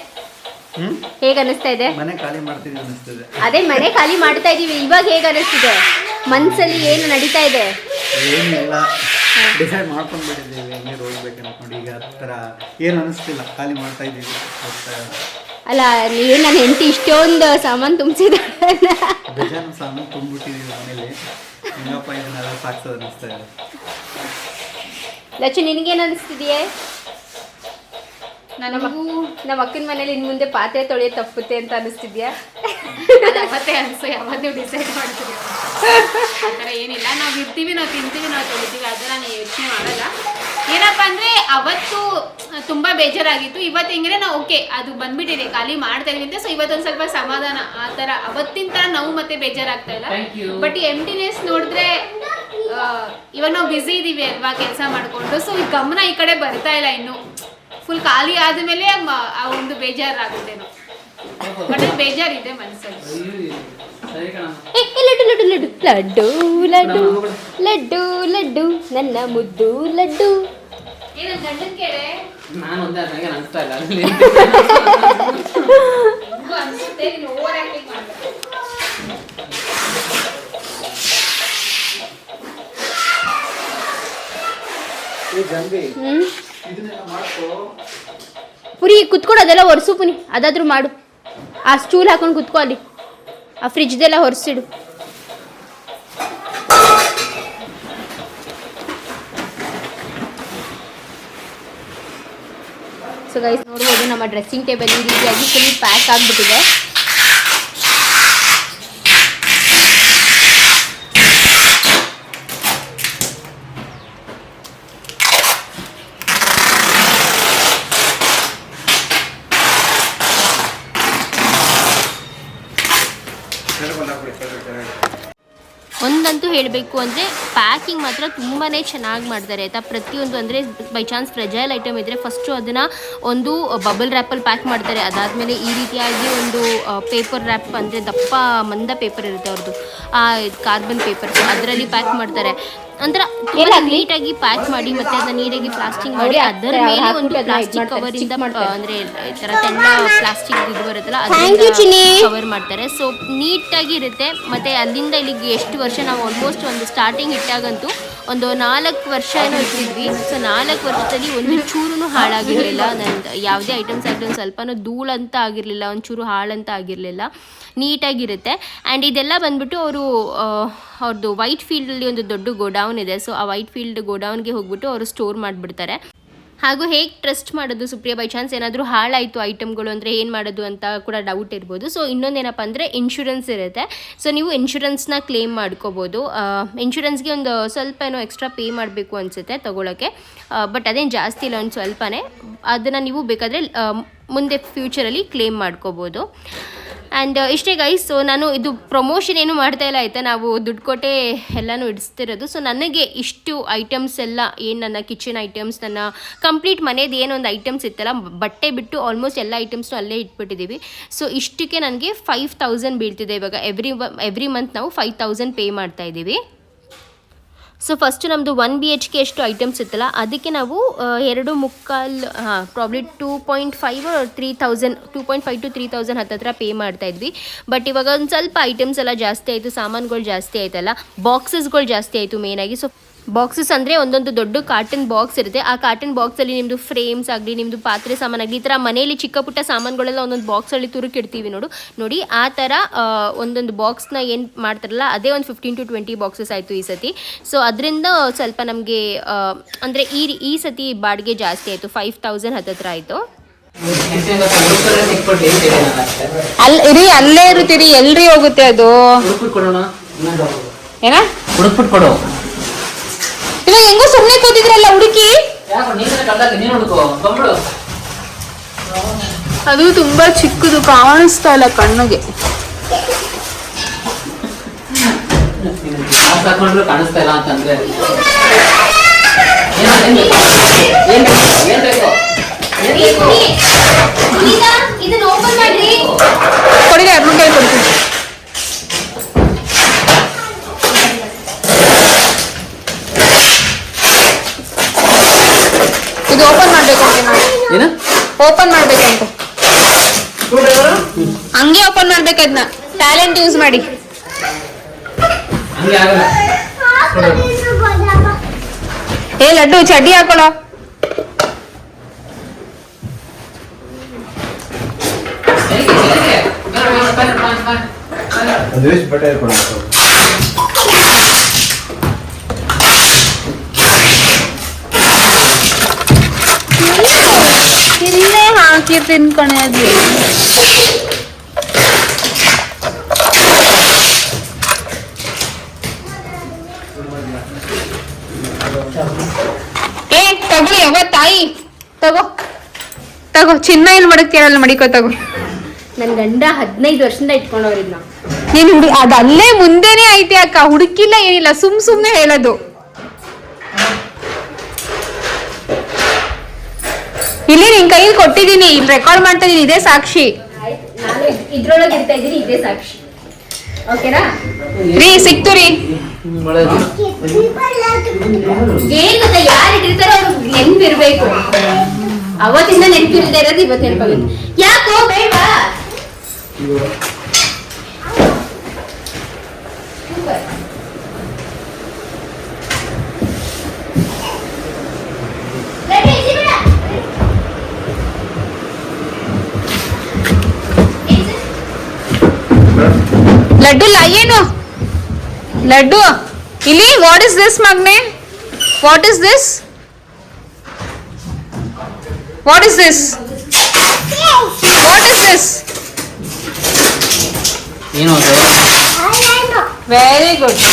[SPEAKER 1] ಹೇಗೆ ಅನಿಸ್ತಾ ಇದೆ?
[SPEAKER 3] ಮನೆ ಖಾಲಿ ಮಾಡ್ತೀವಿ ಅನಿಸ್ತಿದೆ.
[SPEAKER 1] ಅದೇ ಮನೆ ಖಾಲಿ ಮಾಡ್ತಾ ಇದೀವಿ. ಇವಾಗ ಹೇಗೆ ಅನಿಸ್ತಿದೆ? ಮನಸ್ಸಲ್ಲಿ ಏನು ನಡೀತಾ ಇದೆ?
[SPEAKER 3] ಏನಿಲ್ಲ, ಡಿಸೈಡ್ ಮಾಡ್ಕೊಂಡ್ಬಿಟ್ಟಿದ್ದೀವಿ ಹೆಂಗೆ ಹೋಗ್ಬೇಕು ಅನ್ಕೊಂಡು. ಈಗ ಹತ್ರ ಏನು ಅನಿಸ್ತಿಲ್ಲ, ಖಾಲಿ ಮಾಡ್ತಾ ಇದ್ದೀವಿ.
[SPEAKER 1] ಅಲ್ಲ, ಏನು ನನ್ನ ಹೆಂಡತಿ ಇಷ್ಟೊಂದು ಸಾಮಾನು ತುಂಬಿಸಿದಾಳೆ.
[SPEAKER 3] ಬೇಜಾನು ಸಾಮಾನು ತುಂಬಿಟ್ಟಿದ್ದೀವಿ ಮನೇಲಿ. ಹೆಂಗಪ್ಪ ಇದನ್ನೆಲ್ಲ ಸಾಕ್ಸೋದು ಅನಿಸ್ತಾ ಇದೆ.
[SPEAKER 1] ಲಚ್ಚು, ನಿನಗೇನು ಅನಿಸ್ತಿದೆಯೇ?
[SPEAKER 2] ನನಗೂ
[SPEAKER 1] ನಮ್ಮ ಅಕ್ಕನ ಮನೇಲಿ ಇನ್ನು ಮುಂದೆ ಪಾತ್ರೆ ತೊಳೆಯೋ ತಪ್ಪುತ್ತೆ ಅಂತ ಅನಿಸ್ತಿದ್ಯಾ?
[SPEAKER 2] ಅವತ್ತೇ ಅನಿಸು, ಯಾವತ್ತೂ ಡಿಸೈಡ್ ಮಾಡ್ತೀವಿ. ಆ ಥರ ಏನಿಲ್ಲ, ನಾವು ಇರ್ತೀವಿ, ನಾವು ತಿಂತೀವಿ, ನಾವು ತೊಳಿತೀವಿ, ಅದರ ನಾನು ಯೋಚನೆ ಮಾಡಲ್ಲ. ಏನಪ್ಪ ಅಂದರೆ ಅವತ್ತು ತುಂಬ ಬೇಜಾರಾಗಿತ್ತು. ಇವತ್ತು ಹೆಂಗೆ ನಾವು ಓಕೆ ಅದು ಬಂದ್ಬಿಟ್ಟಿದೆ, ಖಾಲಿ ಮಾಡ್ತಾ ಇದೀವಿ ಅಂತ. ಸೊ ಇವತ್ತೊಂದು ಸ್ವಲ್ಪ ಸಮಾಧಾನ. ಆ ಥರ ಅವತ್ತಿನ ಥರ ನಾವು ಮತ್ತೆ ಬೇಜಾರಾಗ್ತಾ ಇಲ್ಲ. ಬಟ್ ಈ ಎಂಟಿನೆಸ್ ನೋಡಿದ್ರೆ ಇವಾಗ ನಾವು ಬ್ಯುಸಿ ಇದ್ದೀವಿ ಅಲ್ವಾ ಕೆಲಸ ಮಾಡಿಕೊಂಡು. ಸೊ ಈ ಗಮನ ಈ ಕಡೆ ಬರ್ತಾ ಇಲ್ಲ. ಇನ್ನು ಫುಲ್ ಖಾಲಿ ಆದಮೇಲೆ ಆ ಒಂದು ಬೇಜಾರಾಗುತ್ತೇನೋ. ಬಟ್ ಬೇಜಾರಿದೆ ಮನಸ್ಸಲ್ಲಿ.
[SPEAKER 1] ಲಡ್ಡು ಲಡ್ಡು ಲಡ್ಡು ಲಡ್ಡು ನನ್ನ ಮುದ್ದು ಲಡ್ಡು.
[SPEAKER 2] ಏನೋ ಗಂಡನ ಕೇಳೆ
[SPEAKER 4] ನಾನು ಒಂದೇ ನನಗೆ ಅನಿಸ್ತಾ ಇಲ್ಲ.
[SPEAKER 2] ಅನ್ಸುತ್ತೆ ನೀನು ಓವರ್ ಆಕ್ಟಿಂಗ್ ಮಾಡ್ಬೇಕು.
[SPEAKER 1] ಪುರಿ ಕುತ್ಕೊಂಡು ಅದೆಲ್ಲ ಒರೆಸು ಪುನಿ, ಅದಾದ್ರೂ ಮಾಡು. ಆ ಸ್ಟೂಲ್ ಹಾಕೊಂಡು ಕುತ್ಕೋ, ಅಲ್ಲಿ ಆ ಫ್ರಿಜ್ದೆಲ್ಲ ಹೊರಿಸಿಡು. ಸೊ ಗೈಸ್ ನೋಡ್ಬೋದು ನಮ್ಮ ಡ್ರೆಸ್ಸಿಂಗ್ ಟೇಬಲ್ ಈ ರೀತಿಯಾಗಿ ಫುಲ್ ಪ್ಯಾಕ್ ಆಗಿಬಿಟ್ಟಿದೆ. ಒಂದಂತೂ ಹೇಳಬೇಕು ಅಂದರೆ ಪ್ಯಾಕಿಂಗ್ ಮಾತ್ರ ತುಂಬಾ ಚೆನ್ನಾಗಿ ಮಾಡ್ತಾರೆ ಆಯಿತಾ. ಪ್ರತಿಯೊಂದು ಅಂದರೆ ಬೈ ಚಾನ್ಸ್ ಫ್ರೆಜೈಲ್ ಐಟಮ್ ಇದ್ದರೆ ಫಸ್ಟು ಅದನ್ನು ಒಂದು ಬಬಲ್ ರ್ಯಾಪಲ್ಲಿ ಪ್ಯಾಕ್ ಮಾಡ್ತಾರೆ. ಅದಾದಮೇಲೆ ಈ ರೀತಿಯಾಗಿ ಒಂದು ಪೇಪರ್ ರ್ಯಾಪ್ ಅಂದರೆ ದಪ್ಪ ಮಂದ ಪೇಪರ್ ಇರುತ್ತೆ ಅವ್ರದ್ದು, ಆ ಕಾರ್ಬನ್ ಪೇಪರ್ಸ್ ಅದರಲ್ಲಿ ಪ್ಯಾಕ್ ಮಾಡ್ತಾರೆ. ಅಂದ್ರೆ ನೀಟಾಗಿ ಪ್ಯಾಕ್ ಮಾಡಿ ಮತ್ತೆ ಅದನ್ನ ನೀಟಾಗಿ ಪ್ಲಾಸ್ಟಿಕ್ ಮಾಡಿ ಅದರ ಮೇಲೆ ಒಂದು ಪ್ಲಾಸ್ಟಿಕ್ ಕವರ್ ಇಂದ ಅಂದ್ರೆ ಈ ತರ ತೆಳ್ಳ ಪ್ಲಾಸ್ಟಿಕ್ ಇದು ಬರುತ್ತಲ್ಲ ಅದನ್ನ ಕವರ್ ಮಾಡ್ತಾರೆ. ಸೊ ನೀಟಾಗಿ ಇರುತ್ತೆ. ಮತ್ತೆ ಅಲ್ಲಿಂದ ಇಲ್ಲಿಗೆ ಎಷ್ಟು ವರ್ಷ ನಾವು ಆಲ್ಮೋಸ್ಟ್ ಒಂದು ಸ್ಟಾರ್ಟಿಂಗ್ ಇಟ್ಟಾಗಂತೂ ಒಂದು 4 ವರ್ಷ ಏನೋ ಇಟ್ಟಿದ್ವಿ. ಸೊ 4 ವರ್ಷದಲ್ಲಿ ಒಂದು ಚೂರು ಹಾಳಾಗಿರಲಿಲ್ಲ. ನಂದು ಯಾವುದೇ ಐಟಮ್ಸ್ ಆಗಲಿ ಒಂದು ಸ್ವಲ್ಪನೂ ಧೂಳಂತ ಆಗಿರಲಿಲ್ಲ, ಒಂಚೂರು ಹಾಳಂತ ಆಗಿರಲಿಲ್ಲ, ನೀಟಾಗಿರುತ್ತೆ. ಆ್ಯಂಡ್ ಇದೆಲ್ಲ ಬಂದ್ಬಿಟ್ಟು ಅವ್ರದ್ದು ವೈಟ್ ಫೀಲ್ಡಲ್ಲಿ ಒಂದು ದೊಡ್ಡ ಗೋಡೌನ್ ಇದೆ. ಸೊ ಆ ವೈಟ್ ಫೀಲ್ಡ್ ಗೋಡೌನ್ಗೆ ಹೋಗ್ಬಿಟ್ಟು ಅವರು ಸ್ಟೋರ್ ಮಾಡಿಬಿಡ್ತಾರೆ. ಹಾಗೂ ಹೇಗೆ ಟ್ರಸ್ಟ್ ಮಾಡೋದು ಸುಪ್ರಿಯಾ, ಬೈ ಚಾನ್ಸ್ ಏನಾದರೂ ಹಾಳಾಯಿತು ಐಟಮ್ಗಳು ಅಂದರೆ ಏನು ಮಾಡೋದು ಅಂತ ಕೂಡ ಡೌಟ್ ಇರ್ಬೋದು. ಸೊ ಇನ್ನೊಂದೇನಪ್ಪ ಅಂದರೆ ಇನ್ಶೂರೆನ್ಸ್ ಇರುತ್ತೆ. ಸೊ ನೀವು ಇನ್ಶೂರೆನ್ಸ್ನ ಕ್ಲೇಮ್ ಮಾಡ್ಕೋಬೋದು. ಇನ್ಶೂರೆನ್ಸ್ಗೆ ಒಂದು ಸ್ವಲ್ಪ ಏನೋ ಎಕ್ಸ್ಟ್ರಾ ಪೇ ಮಾಡಬೇಕು ಅನಿಸುತ್ತೆ ತೊಗೊಳಕ್ಕೆ, ಬಟ್ ಅದೇನು ಜಾಸ್ತಿ ಇಲ್ಲ, ಒಂದು ಸ್ವಲ್ಪನೇ. ಅದನ್ನು ನೀವು ಬೇಕಾದರೆ ಮುಂದೆ ಫ್ಯೂಚರಲ್ಲಿ ಕ್ಲೇಮ್ ಮಾಡ್ಕೋಬೋದು. ಆ್ಯಂಡ್ ಇಷ್ಟೇ ಗೈಸ್. ಸೊ ನಾನು ಇದು ಪ್ರಮೋಷನ್ ಏನು ಮಾಡ್ತಾಯಿಲ್ಲ ಆಯಿತಾ, ನಾವು ದುಡ್ಡು ಕೊಟ್ಟೆ ಎಲ್ಲನೂ ಇಡಿಸ್ತಿರೋದು. ಸೊ ನನಗೆ ಇಷ್ಟು ಐಟಮ್ಸ್ ಎಲ್ಲ ಏನು ನನ್ನ ಕಿಚನ್ ಐಟಮ್ಸ್, ನನ್ನ ಕಂಪ್ಲೀಟ್ ಮನೇದು ಏನೊಂದು ಐಟಮ್ಸ್ ಇತ್ತಲ್ಲ, ಬಟ್ಟೆ ಬಿಟ್ಟು ಆಲ್ಮೋಸ್ಟ್ ಎಲ್ಲ ಐಟಮ್ಸ್ನು ಅಲ್ಲೇ ಇಟ್ಬಿಟ್ಟಿದ್ದೀವಿ. ಸೊ ಇಷ್ಟಕ್ಕೆ ನನಗೆ 5000 ಬೀಳ್ತಿದೆ ಇವಾಗ. ಎವ್ರಿ ಮಂತ್ ನಾವು 5000 ಪೇ ಮಾಡ್ತಾಯಿದ್ದೀವಿ. ಸೊ ಫಸ್ಟು ನಮ್ಮದು 1 BHK ಎಷ್ಟು ಐಟಮ್ಸ್ ಇತ್ತಲ್ಲ ಅದಕ್ಕೆ ನಾವು 2.25 ಪ್ರಾಬ್ಲಿ 2.5 3000 2.5 to 3000 ಹತ್ತಿರ ಪೇ ಮಾಡ್ತಾಯಿದ್ವಿ. ಬಟ್ ಇವಾಗ ಒಂದು ಸ್ವಲ್ಪ ಐಟಮ್ಸ್ ಎಲ್ಲ ಜಾಸ್ತಿ ಆಯಿತು, ಸಾಮಾನುಗಳು ಜಾಸ್ತಿ ಆಯ್ತಲ್ಲ, ಬಾಕ್ಸಸ್ಗಳು ಜಾಸ್ತಿ ಆಯಿತು ಮೇಯ್ನಾಗಿ. ಸೊ ಬಾಕ್ಸಸ್ ಅಂದರೆ ಒಂದೊಂದು ದೊಡ್ಡ ಕಾರ್ಟನ್ ಬಾಕ್ಸ್ ಇರುತ್ತೆ. ಆ ಕಾರ್ಟನ್ ಬಾಕ್ಸಲ್ಲಿ ನಿಮ್ಮದು ಫ್ರೇಮ್ಸ್ ಆಗಲಿ, ನಿಮ್ಮದು ಪಾತ್ರೆ ಸಾಮಾನಾಗಲಿ, ಈ ಥರ ಮನೆಯಲ್ಲಿ ಚಿಕ್ಕ ಪುಟ್ಟ ಸಾಮಾನುಗಳೆಲ್ಲ ಒಂದೊಂದು ಬಾಕ್ಸಲ್ಲಿ ತುರುಕಿಡ್ತೀವಿ ನೋಡಿ. ಆ ಥರ ಒಂದೊಂದು ಬಾಕ್ಸ್ನ ಏನು ಮಾಡ್ತಾರಲ್ಲ ಅದೇ ಒಂದು 15 to 20 ಬಾಕ್ಸಸ್ ಆಯಿತು ಈ ಸತಿ. ಸೊ ಅದರಿಂದ ಸ್ವಲ್ಪ ನಮಗೆ ಅಂದರೆ ಈ ಸತಿ ಬಾಡಿಗೆ ಜಾಸ್ತಿ ಆಯಿತು, 5000 ಹತ್ತಿರ ಆಯಿತು.
[SPEAKER 2] ಇರಿ ಅಲ್ಲೇ ಇರುತ್ತೀರಿ, ಎಲ್ರಿ ಹೋಗುತ್ತೆ ಅದು ಏನ
[SPEAKER 4] ಹುಡುಕ್ಬಿಟ್ಟು ಕೊಡು.
[SPEAKER 2] ಇವಾಗ ಹೆಂಗೋ ಸುಮ್ಮನೆ ಕೂತಿದ್ರಲ್ಲ ಹುಡುಕಿ, ಅದು ತುಂಬಾ ಚಿಕ್ಕದು ಕಾಣಿಸ್ತಾ ಇಲ್ಲ ಕಣ್ಣಿಗೆ.
[SPEAKER 4] ಕಾಣಿಸ್ತಾ ಇಲ್ಲ ಅಂತಂದ್ರೆ
[SPEAKER 1] ಇದನ್ನ ಓಪನ್ ಮಾಡ್ರಿ,
[SPEAKER 2] ಕೊಡಿ ಅದ್ರ ಕೈ ಕೊಡ್ತೀನಿ. ಇದು ಓಪನ್ ಮಾಡ್ಬೇಕಂತೆ, ಓಪನ್ ಮಾಡ್ಬೇಕಂತೆ, ಹಂಗೆ ಓಪನ್ ಮಾಡ್ಬೇಕದ್ನ ಟ್ಯಾಲೆಂಟ್ ಯೂಸ್ ಮಾಡಿ. ಏ ಲಡ್ಡು ಚಡ್ಡಿ ಹಾಕೊಳ್ಳೋ. ಇಲ್ಲೇ ಹಾಕಿ ತಿನ್ಕೊಣೆ ಅದು. ಏ ತಗೋ ಯಾವ ತಾಯಿ, ತಗೋ ಚಿನ್ನ ಇಲ್ಲಿ ಮಡಕ್ತಿರಲ್ಲ, ಮಡಿಕೋ ತಗೋ.
[SPEAKER 1] ನನ್ನ ಗಂಡ 15 ವರ್ಷದಿಂದ ಇಟ್ಕೊಂಡವ್ರಿದ್ನ.
[SPEAKER 2] ನೀನು ಅದು ಅಲ್ಲೇ ಮುಂದೆನೇ ಐತೆ ಅಕ್ಕ, ಹುಡುಕಿಲ್ಲ ಏನಿಲ್ಲ, ಸುಮ್ನೆ ಹೇಳೋದು. ಇಲ್ಲಿ ನಿನ್ ಕೈಲಿ ಕೊಟ್ಟಿದ್ದೀನಿ, ಇಲ್ಲಿ ರೆಕಾರ್ಡ್ ಮಾಡ್ತಾ ಇದೀನಿ, ಇದೇ ಸಾಕ್ಷಿ.
[SPEAKER 1] ನಾನು ಇದ್ರೊಳಗೆ ಇರ್ತಾ ಇದ್ದೀನಿ, ಇದೇ ಸಾಕ್ಷಿ. ಓಕೆನಾ
[SPEAKER 2] ರೀ? ಸಿಕ್ತು ರೀ.
[SPEAKER 1] ಏನ್ ಗೊತ್ತಾ, ಯಾರು ಇಟ್ಟಿರ್ತಾರೋ ಅವ್ರು ನೆನ್ಪಿರ್ಬೇಕು. ಅವತ್ತಿಂದ ನೆನಪಿಲ್ಲದೆ ಇರೋದು ಇವತ್ತು ನೆನಪಾಗುತ್ತೆ. ಯಾಕೋ ಬೇಡವಾ?
[SPEAKER 2] ಲಡ್ಡು ಏನು ಲಡ್ಡು ಇಲ್ಲಿ? ವಾಟ್ ಇಸ್ ದಿಸ್ ಮಗ್ನೆ? What is this? What is this? What is this?
[SPEAKER 4] ಏನು ಅದು?
[SPEAKER 2] Very good.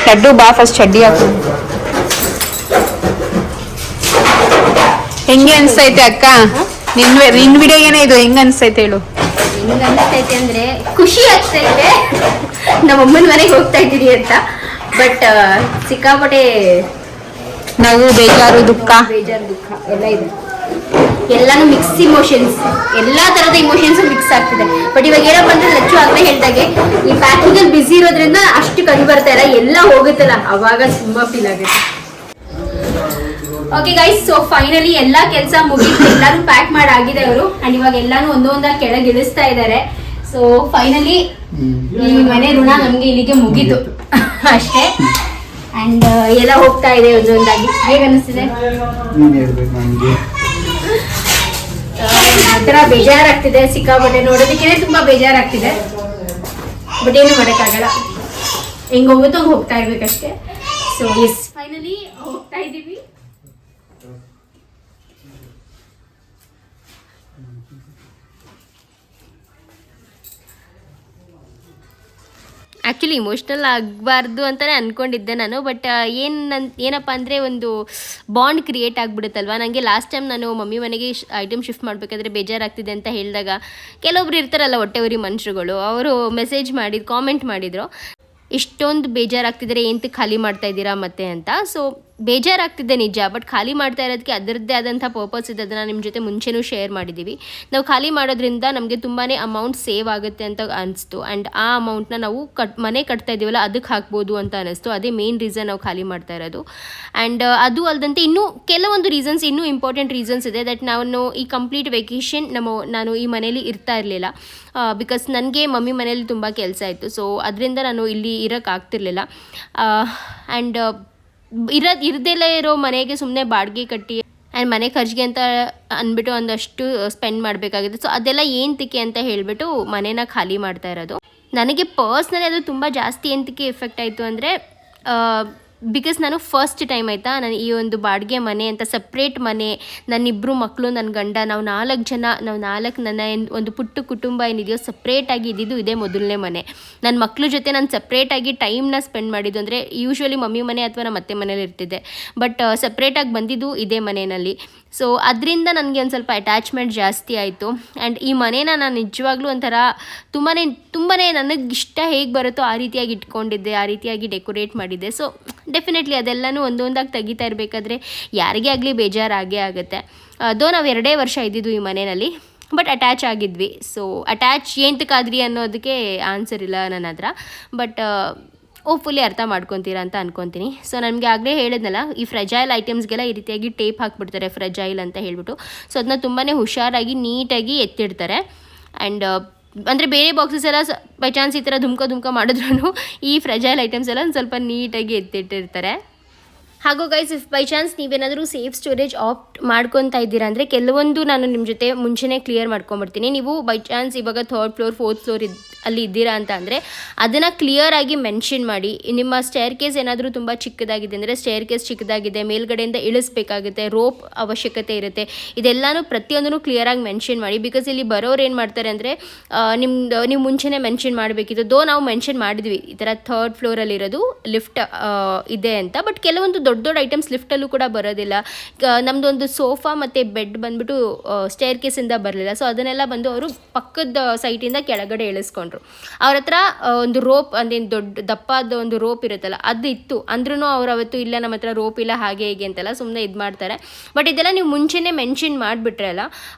[SPEAKER 2] ಲಡ್ಡು ಬಾ ಫಸ್ಟ್ ಚಡ್ಡಿ ಹಾಕು. ಹೆಂಗೆ ಅನ್ಸ್ತೈತೆ ಅಕ್ಕ? ನಿನ್ ವಿಡಿಯೋಗೇನೆ ಇದು ಹೆಂಗ ಅನ್ಸ್ತೈತೆ ಹೇಳು.
[SPEAKER 1] ಹೆಂಗ್ ಅನ್ಸ್ತೈತೆ ಅಂದ್ರೆ ಖುಷಿ ಆಗ್ತೈತೆ ನಮ್ಮ ಅಮ್ಮನ ಮನೆಗೆ ಹೋಗ್ತಾ ಇದ್ದೀರಿ ಅಂತ. ಬಟ್ ಸಿಕ್ಕಾಪಟ್ಟೆ
[SPEAKER 2] ನಾವು ಬೇಜಾರು ದುಃಖ
[SPEAKER 1] ದುಃಖ ಎಲ್ಲ ಇದೆ. ಎಲ್ಲಾನು ಮಿಕ್ಸ್ ಇಮೋಷನ್ಸ್, ಎಲ್ಲಾ ತರದ ಇಮೋಷನ್ಸ್ ಮಿಕ್ಸ್ ಆಗ್ತಿದೆ. ಬಟ್ ಇವಾಗ ಏನಪ್ಪ ಅಂದ್ರೆ ಲಚ್ಚು ಆಗ್ಲೇ ಹೇಳ್ದಾಗೆ ಈ ಪ್ಯಾಕಿಂಗ್ ಅಲ್ಲಿ ಬಿಸಿ ಇರೋದ್ರಿಂದ ಅಷ್ಟು ಕಂಡು ಬರ್ತಾ ಇಲ್ಲ, ಎಲ್ಲ ಹೋಗುತ್ತಲ್ಲ ಅವಾಗ ತುಂಬಾ ಫೀಲ್ ಆಗುತ್ತೆ. ಓಕೆ ಗೈಸ್, ಸೊ ಫೈನಲಿ ಎಲ್ಲಾ ಕೆಲಸ ಮುಗಿತು, ಎಲ್ಲಾನು ಪ್ಯಾಕ್ ಮಾಡಿ ಆಗಿದೆ ಅವರು. ಅಂಡ್ ಇವಾಗ ಎಲ್ಲಾನು ಒಂದೊಂದಾಗಿ ಕೆಳಗೆ ಇಳಿಸ್ತಾ ಇದ್ದಾರೆ. ಸೊ ಫೈನಲಿ ಈ ಮನೆ ಋಣ ನಮ್ಗೆ ಇಲ್ಲಿಗೆ ಮುಗೀತು ಅಷ್ಟೇ. ಅಂಡ್ ಎಲ್ಲ ಹೋಗ್ತಾ ಇದೆ ಒಂದೊಂದಾಗಿ. ಹೇಗೆ ಅನಿಸ್ತಿದೆ?
[SPEAKER 3] ನೀನು ಹೇಳ್ಬೇಕು ನನಗೆ.
[SPEAKER 1] ಒಂಥರ ಬೇಜಾರಾಗ್ತಿದೆ ಸಿಕ್ಕಾಪಟ್ಟೆ, ನೋಡೋದಕ್ಕೆ ತುಂಬಾ ಬೇಜಾರಾಗ್ತಿದೆ. ಬಟ್ ಏನು ಮಾಡೋಕ್ಕಾಗಲ್ಲ, ಹೆಂಗ್ ಹೋಗುತ್ತೋ ಹಂಗೆ ಹೋಗ್ತಾ ಇರ್ಬೇಕಷ್ಟೇ. ಸೊ ಎಸ್, ಫೈನಲಿ ಹೋಗ್ತಾ ಇದ್ದೀವಿ. ಆ್ಯಕ್ಚುಲಿ ಇಮೋಷ್ನಲ್ ಆಗಬಾರ್ದು ಅಂತಲೇ ಅಂದ್ಕೊಂಡಿದ್ದೆ ನಾನು. ಬಟ್ ಏನಪ್ಪ ಅಂದರೆ ಒಂದು ಬಾಂಡ್ ಕ್ರಿಯೇಟ್ ಆಗಿಬಿಡುತ್ತಲ್ವ. ನನಗೆ ಲಾಸ್ಟ್ ಟೈಮ್ ನಾನು ಮಮ್ಮಿ ಮನೆಗೆ ಐಟಮ್ ಶಿಫ್ಟ್ ಮಾಡಬೇಕಾದ್ರೆ ಬೇಜಾರಾಗ್ತಿದೆ ಅಂತ ಹೇಳಿದಾಗ ಕೆಲವೊಬ್ರು ಇರ್ತಾರಲ್ಲ ಹೊಟ್ಟೆವರಿ ಮನುಷ್ಯರುಗಳು, ಅವರು ಮೆಸೇಜ್ ಕಾಮೆಂಟ್ ಮಾಡಿದರು, ಇಷ್ಟೊಂದು ಬೇಜಾರಾಗ್ತಿದ್ರೆ ಏನಂತ ಖಾಲಿ ಮಾಡ್ತಾ ಇದ್ದೀರಾ ಮತ್ತೆ ಅಂತ. ಸೊ ಬೇಜಾರಾಗ್ತಿದೆ ನಿಜ, ಬಟ್ ಖಾಲಿ ಮಾಡ್ತಾ ಇರೋದಕ್ಕೆ ಅದರದ್ದೇ ಆದಂಥ ಪರ್ಪಸ್ ಇದೆ. ಅದನ್ನು ನಿಮ್ಮ ಜೊತೆ ಮುಂಚೆನೂ ಶೇರ್ ಮಾಡಿದ್ದೀವಿ. ನಾವು ಖಾಲಿ ಮಾಡೋದ್ರಿಂದ ನಮಗೆ ತುಂಬಾ ಅಮೌಂಟ್ ಸೇವ್ ಆಗುತ್ತೆ ಅಂತ ಅನಿಸ್ತು. ಆ್ಯಂಡ್ ಆ ಅಮೌಂಟ್ನ ನಾವು ಮನೆ ಕಟ್ತಾ ಇದ್ದೀವಲ್ಲ ಅದಕ್ಕೆ ಹಾಕ್ಬೋದು ಅಂತ ಅನ್ನಿಸ್ತು. ಅದೇ ಮೇನ್ ರೀಸನ್ ನಾವು ಖಾಲಿ ಮಾಡ್ತಾ ಇರೋದು. ಆ್ಯಂಡ್ ಅದು ಅಲ್ಲದಂತೆ ಇನ್ನೂ ಕೆಲವೊಂದು ರೀಸನ್ಸ್, ಇನ್ನೂ ಇಂಪಾರ್ಟೆಂಟ್ ರೀಸನ್ಸ್ ಇದೆ. ದಟ್ ನಾನು ಈ ಕಂಪ್ಲೀಟ್ ವೆಕೇಷನ್ ನಾನು ಈ ಮನೇಲಿ ಇರ್ತಾ ಇರಲಿಲ್ಲ. ಬಿಕಾಸ್ ನನಗೆ ಮಮ್ಮಿ ಮನೇಲಿ ತುಂಬ ಕೆಲಸ ಇತ್ತು. ಸೊ ಅದರಿಂದ ನಾನು ಇಲ್ಲಿ ಇರೋಕ್ಕಾಗ್ತಿರ್ಲಿಲ್ಲ. ಆ್ಯಂಡ್ ಇರದೆಲ್ಲೇ ಇರೋ ಮನೆಗೆ ಸುಮ್ಮನೆ ಬಾಡಿಗೆ ಕಟ್ಟಿ ಆ್ಯಂಡ್ ಮನೆ ಖರ್ಚಿಗೆ ಅಂತ ಅಂದ್ಬಿಟ್ಟು ಒಂದಷ್ಟು ಸ್ಪೆಂಡ್ ಮಾಡಬೇಕಾಗಿದೆ. ಸೊ ಅದೆಲ್ಲ ಏನಕ್ಕೆ ಅಂತ ಹೇಳಿಬಿಟ್ಟು ಮನೇನ ಖಾಲಿ ಮಾಡ್ತಾ ಇರೋದು. ನನಗೆ ಪರ್ಸ್ನಲಿ ಅದು ತುಂಬ ಜಾಸ್ತಿ ಎಂತಕ್ಕೆ ಎಫೆಕ್ಟ್ ಆಯಿತು ಅಂದರೆ, ಬಿಕಾಸ್ ನಾನು ಫಸ್ಟ್ ಟೈಮ್ ಆಯಿತಾ ನಾನು ಈ ಒಂದು ಬಾಡಿಗೆ ಮನೆ ಅಂತ ಸಪ್ರೇಟ್ ಮನೆ, ನನ್ನಿಬ್ಬರು ಮಕ್ಕಳು, ನನ್ನ ಗಂಡ, ನಾವು 4 ಜನ, ನನ್ನ ಒಂದು ಪುಟ್ಟ ಕುಟುಂಬ ಏನಿದೆಯೋ ಸಪ್ರೇಟಾಗಿ ಇದ್ದಿದ್ದು ಇದೇ ಮೊದಲನೇ ಮನೆ. ನನ್ನ ಮಕ್ಕಳ ಜೊತೆ ನಾನು ಸಪ್ರೇಟಾಗಿ ಟೈಮ್ನ ಸ್ಪೆಂಡ್ ಮಾಡಿದ್ದು ಅಂದರೆ ಯೂಶ್ವಲಿ ಮಮ್ಮಿ ಮನೆ ಅಥವಾ ನಮ್ಮ ಅತ್ತೆ ಮನೇಲಿ ಇರ್ತಿದ್ದೆ. ಬಟ್ ಸಪ್ರೇಟಾಗಿ ಬಂದಿದ್ದು ಇದೇ ಮನೆಯಲ್ಲಿ. ಸೊ ಅದರಿಂದ ನನಗೆ ಒಂದು ಸ್ವಲ್ಪ ಅಟ್ಯಾಚ್ಮೆಂಟ್ ಜಾಸ್ತಿ ಆಯಿತು. ಆ್ಯಂಡ್ ಈ ಮನೇನ ನಾನು ನಿಜವಾಗ್ಲೂ ಒಂಥರ ತುಂಬಾ ನನಗೆ ಇಷ್ಟ ಹೇಗೆ ಬರುತ್ತೋ ಆ ರೀತಿಯಾಗಿ ಇಟ್ಕೊಂಡಿದ್ದೆ, ಆ ರೀತಿಯಾಗಿ ಡೆಕೋರೇಟ್ ಮಾಡಿದ್ದೆ. ಸೊ ಡೆಫಿನೆಟ್ಲಿ ಅದೆಲ್ಲನೂ ಒಂದೊಂದಾಗಿ ತೆಗಿತಾ ಇರಬೇಕಾದ್ರೆ ಯಾರಿಗೇ ಆಗಲಿ ಬೇಜಾರಾಗೇ ಆಗುತ್ತೆ. ನಾವು 2 ವರ್ಷ ಇದ್ದಿದ್ದು ಈ ಮನೆಯಲ್ಲಿ, ಬಟ್ ಅಟ್ಯಾಚ್ ಆಗಿದ್ವಿ. ಸೊ ಅಟ್ಯಾಚ್ ಏನಕ್ಕಾದ್ರಿ ಅನ್ನೋದಕ್ಕೆ ಆನ್ಸರ್ ಇಲ್ಲ ನನ್ನ ಹತ್ರ. ಬಟ್ ಹೋಪ್ಫುಲಿ ಅರ್ಥ ಮಾಡ್ಕೊತೀರಾ ಅಂತ ಅನ್ಕೊತೀನಿ. ಸೊ ನನಗೆ ಆಗಲೇ ಹೇಳಿದ್ನಲ್ಲ, ಈ ಫ್ರೆಜೈಲ್ ಐಟಮ್ಸ್ಗೆಲ್ಲ ಈ ರೀತಿಯಾಗಿ ಟೇಪ್ ಹಾಕ್ಬಿಡ್ತಾರೆ, ಫ್ರೆಜೈಲ್ ಅಂತ ಹೇಳ್ಬಿಟ್ಟು. ಸೊ ಅದನ್ನ ತುಂಬಾ ಹುಷಾರಾಗಿ ನೀಟಾಗಿ ಎತ್ತಿಡ್ತಾರೆ. ಆ್ಯಂಡ್ ಅಂದರೆ ಬೇರೆ ಬಾಕ್ಸಸ್ ಎಲ್ಲ ಬೈ ಚಾನ್ಸ್ ಈ ಥರ ಧುಮ್ಕ ಮಾಡಿದ್ರೂ ಈ ಫ್ರೆಜೈಲ್ ಐಟಮ್ಸ್ ಎಲ್ಲ ಒಂದು ಸ್ವಲ್ಪ ನೀಟಾಗಿ ಎತ್ತಿಟ್ಟಿರ್ತಾರೆ. ಹಾಗೂ ಗೈಸ್, ಇಫ್ ಬೈ ಚಾನ್ಸ್ ನೀವೇನಾದರೂ ಸೇಫ್ ಸ್ಟೋರೇಜ್ ಆಪ್ಟ್ ಮಾಡ್ಕೊತಾ ಇದ್ದೀರಾ ಅಂದರೆ ಕೆಲವೊಂದು ನಾನು ನಿಮ್ಮ ಜೊತೆ ಮುಂಚೆನೇ ಕ್ಲಿಯರ್ ಮಾಡ್ಕೊಂಬಿಡ್ತೀನಿ. ನೀವು ಬೈ ಚಾನ್ಸ್ ಇವಾಗ 3rd ಫ್ಲೋರ್ 4th ಫ್ಲೋರ್ ಅಲ್ಲಿ ಇದ್ದೀರಾ ಅಂತ ಅಂದರೆ ಅದನ್ನು ಕ್ಲಿಯರಾಗಿ ಮೆನ್ಷನ್ ಮಾಡಿ. ನಿಮ್ಮ ಸ್ಟೇರ್ ಕೇಸ್ ಏನಾದರೂ ತುಂಬ ಚಿಕ್ಕದಾಗಿದೆ ಅಂದರೆ ಸ್ಟೇರ್ ಕೇಸ್ ಚಿಕ್ಕದಾಗಿದೆ, ಮೇಲ್ಗಡೆಯಿಂದ ಇಳಿಸ್ಬೇಕಾಗುತ್ತೆ, ರೋಪ್ ಅವಶ್ಯಕತೆ ಇರುತ್ತೆ, ಇದೆಲ್ಲನೂ ಪ್ರತಿಯೊಂದನ್ನು ಕ್ಲಿಯರಾಗಿ ಮೆನ್ಷನ್ ಮಾಡಿ. ಬಿಕಾಸ್ ಇಲ್ಲಿ ಬರೋರು ಏನು ಮಾಡ್ತಾರೆ ಅಂದರೆ ನೀವು ಮುಂಚೆನೇ ಮೆನ್ಷನ್ ಮಾಡಬೇಕಿತ್ತು. ನಾವು ಮೆನ್ಷನ್ ಮಾಡಿದ್ವಿ ಈ ಥರ 3rd ಫ್ಲೋರಲ್ಲಿರೋದು ಲಿಫ್ಟ್ ಇದೆ ಅಂತ. ಬಟ್ ಕೆಲವೊಂದು ದೊಡ್ಡ ಐಟಮ್ಸ್ ಲಿಫ್ಟಲ್ಲೂ ಕೂಡ ಬರೋದಿಲ್ಲ. ನಮ್ಮದೊಂದು ಸೋಫಾ ಮತ್ತು ಬೆಡ್ ಬಂದುಬಿಟ್ಟು ಸ್ಟೇರ್ ಕೇಸಿಂದ ಬರಲಿಲ್ಲ. ಸೊ ಅದನ್ನೆಲ್ಲ ಬಂದು ಅವರು ಪಕ್ಕದ ಸೈಟಿಂದ ಕೆಳಗಡೆ ಇಳಿಸ್ಕೊಂಡ್ರು. ಅವ್ರ ಹತ್ರ ಒಂದು ರೋಪ್ ಅಂದರೆ ದೊಡ್ಡ ದಪ್ಪದ ಒಂದು ರೋಪ್ ಇರುತ್ತಲ್ಲ ಅದು ಇತ್ತು ಅಂದ್ರೂ ಅವ್ರು ಅವತ್ತು ಇಲ್ಲ ನಮ್ಮ ಹತ್ರ ರೋಪ್ ಇಲ್ಲ ಹಾಗೆ ಹೇಗೆ ಅಂತೆಲ್ಲ ಸುಮ್ಮನೆ ಇದು ಮಾಡ್ತಾರೆ. ಬಟ್ ಇದೆಲ್ಲ ನೀವು ಮುಂಚೆನೇ ಮೆನ್ಷನ್ ಮಾಡಿಬಿಟ್ರೆ ಅಲ್ಲ,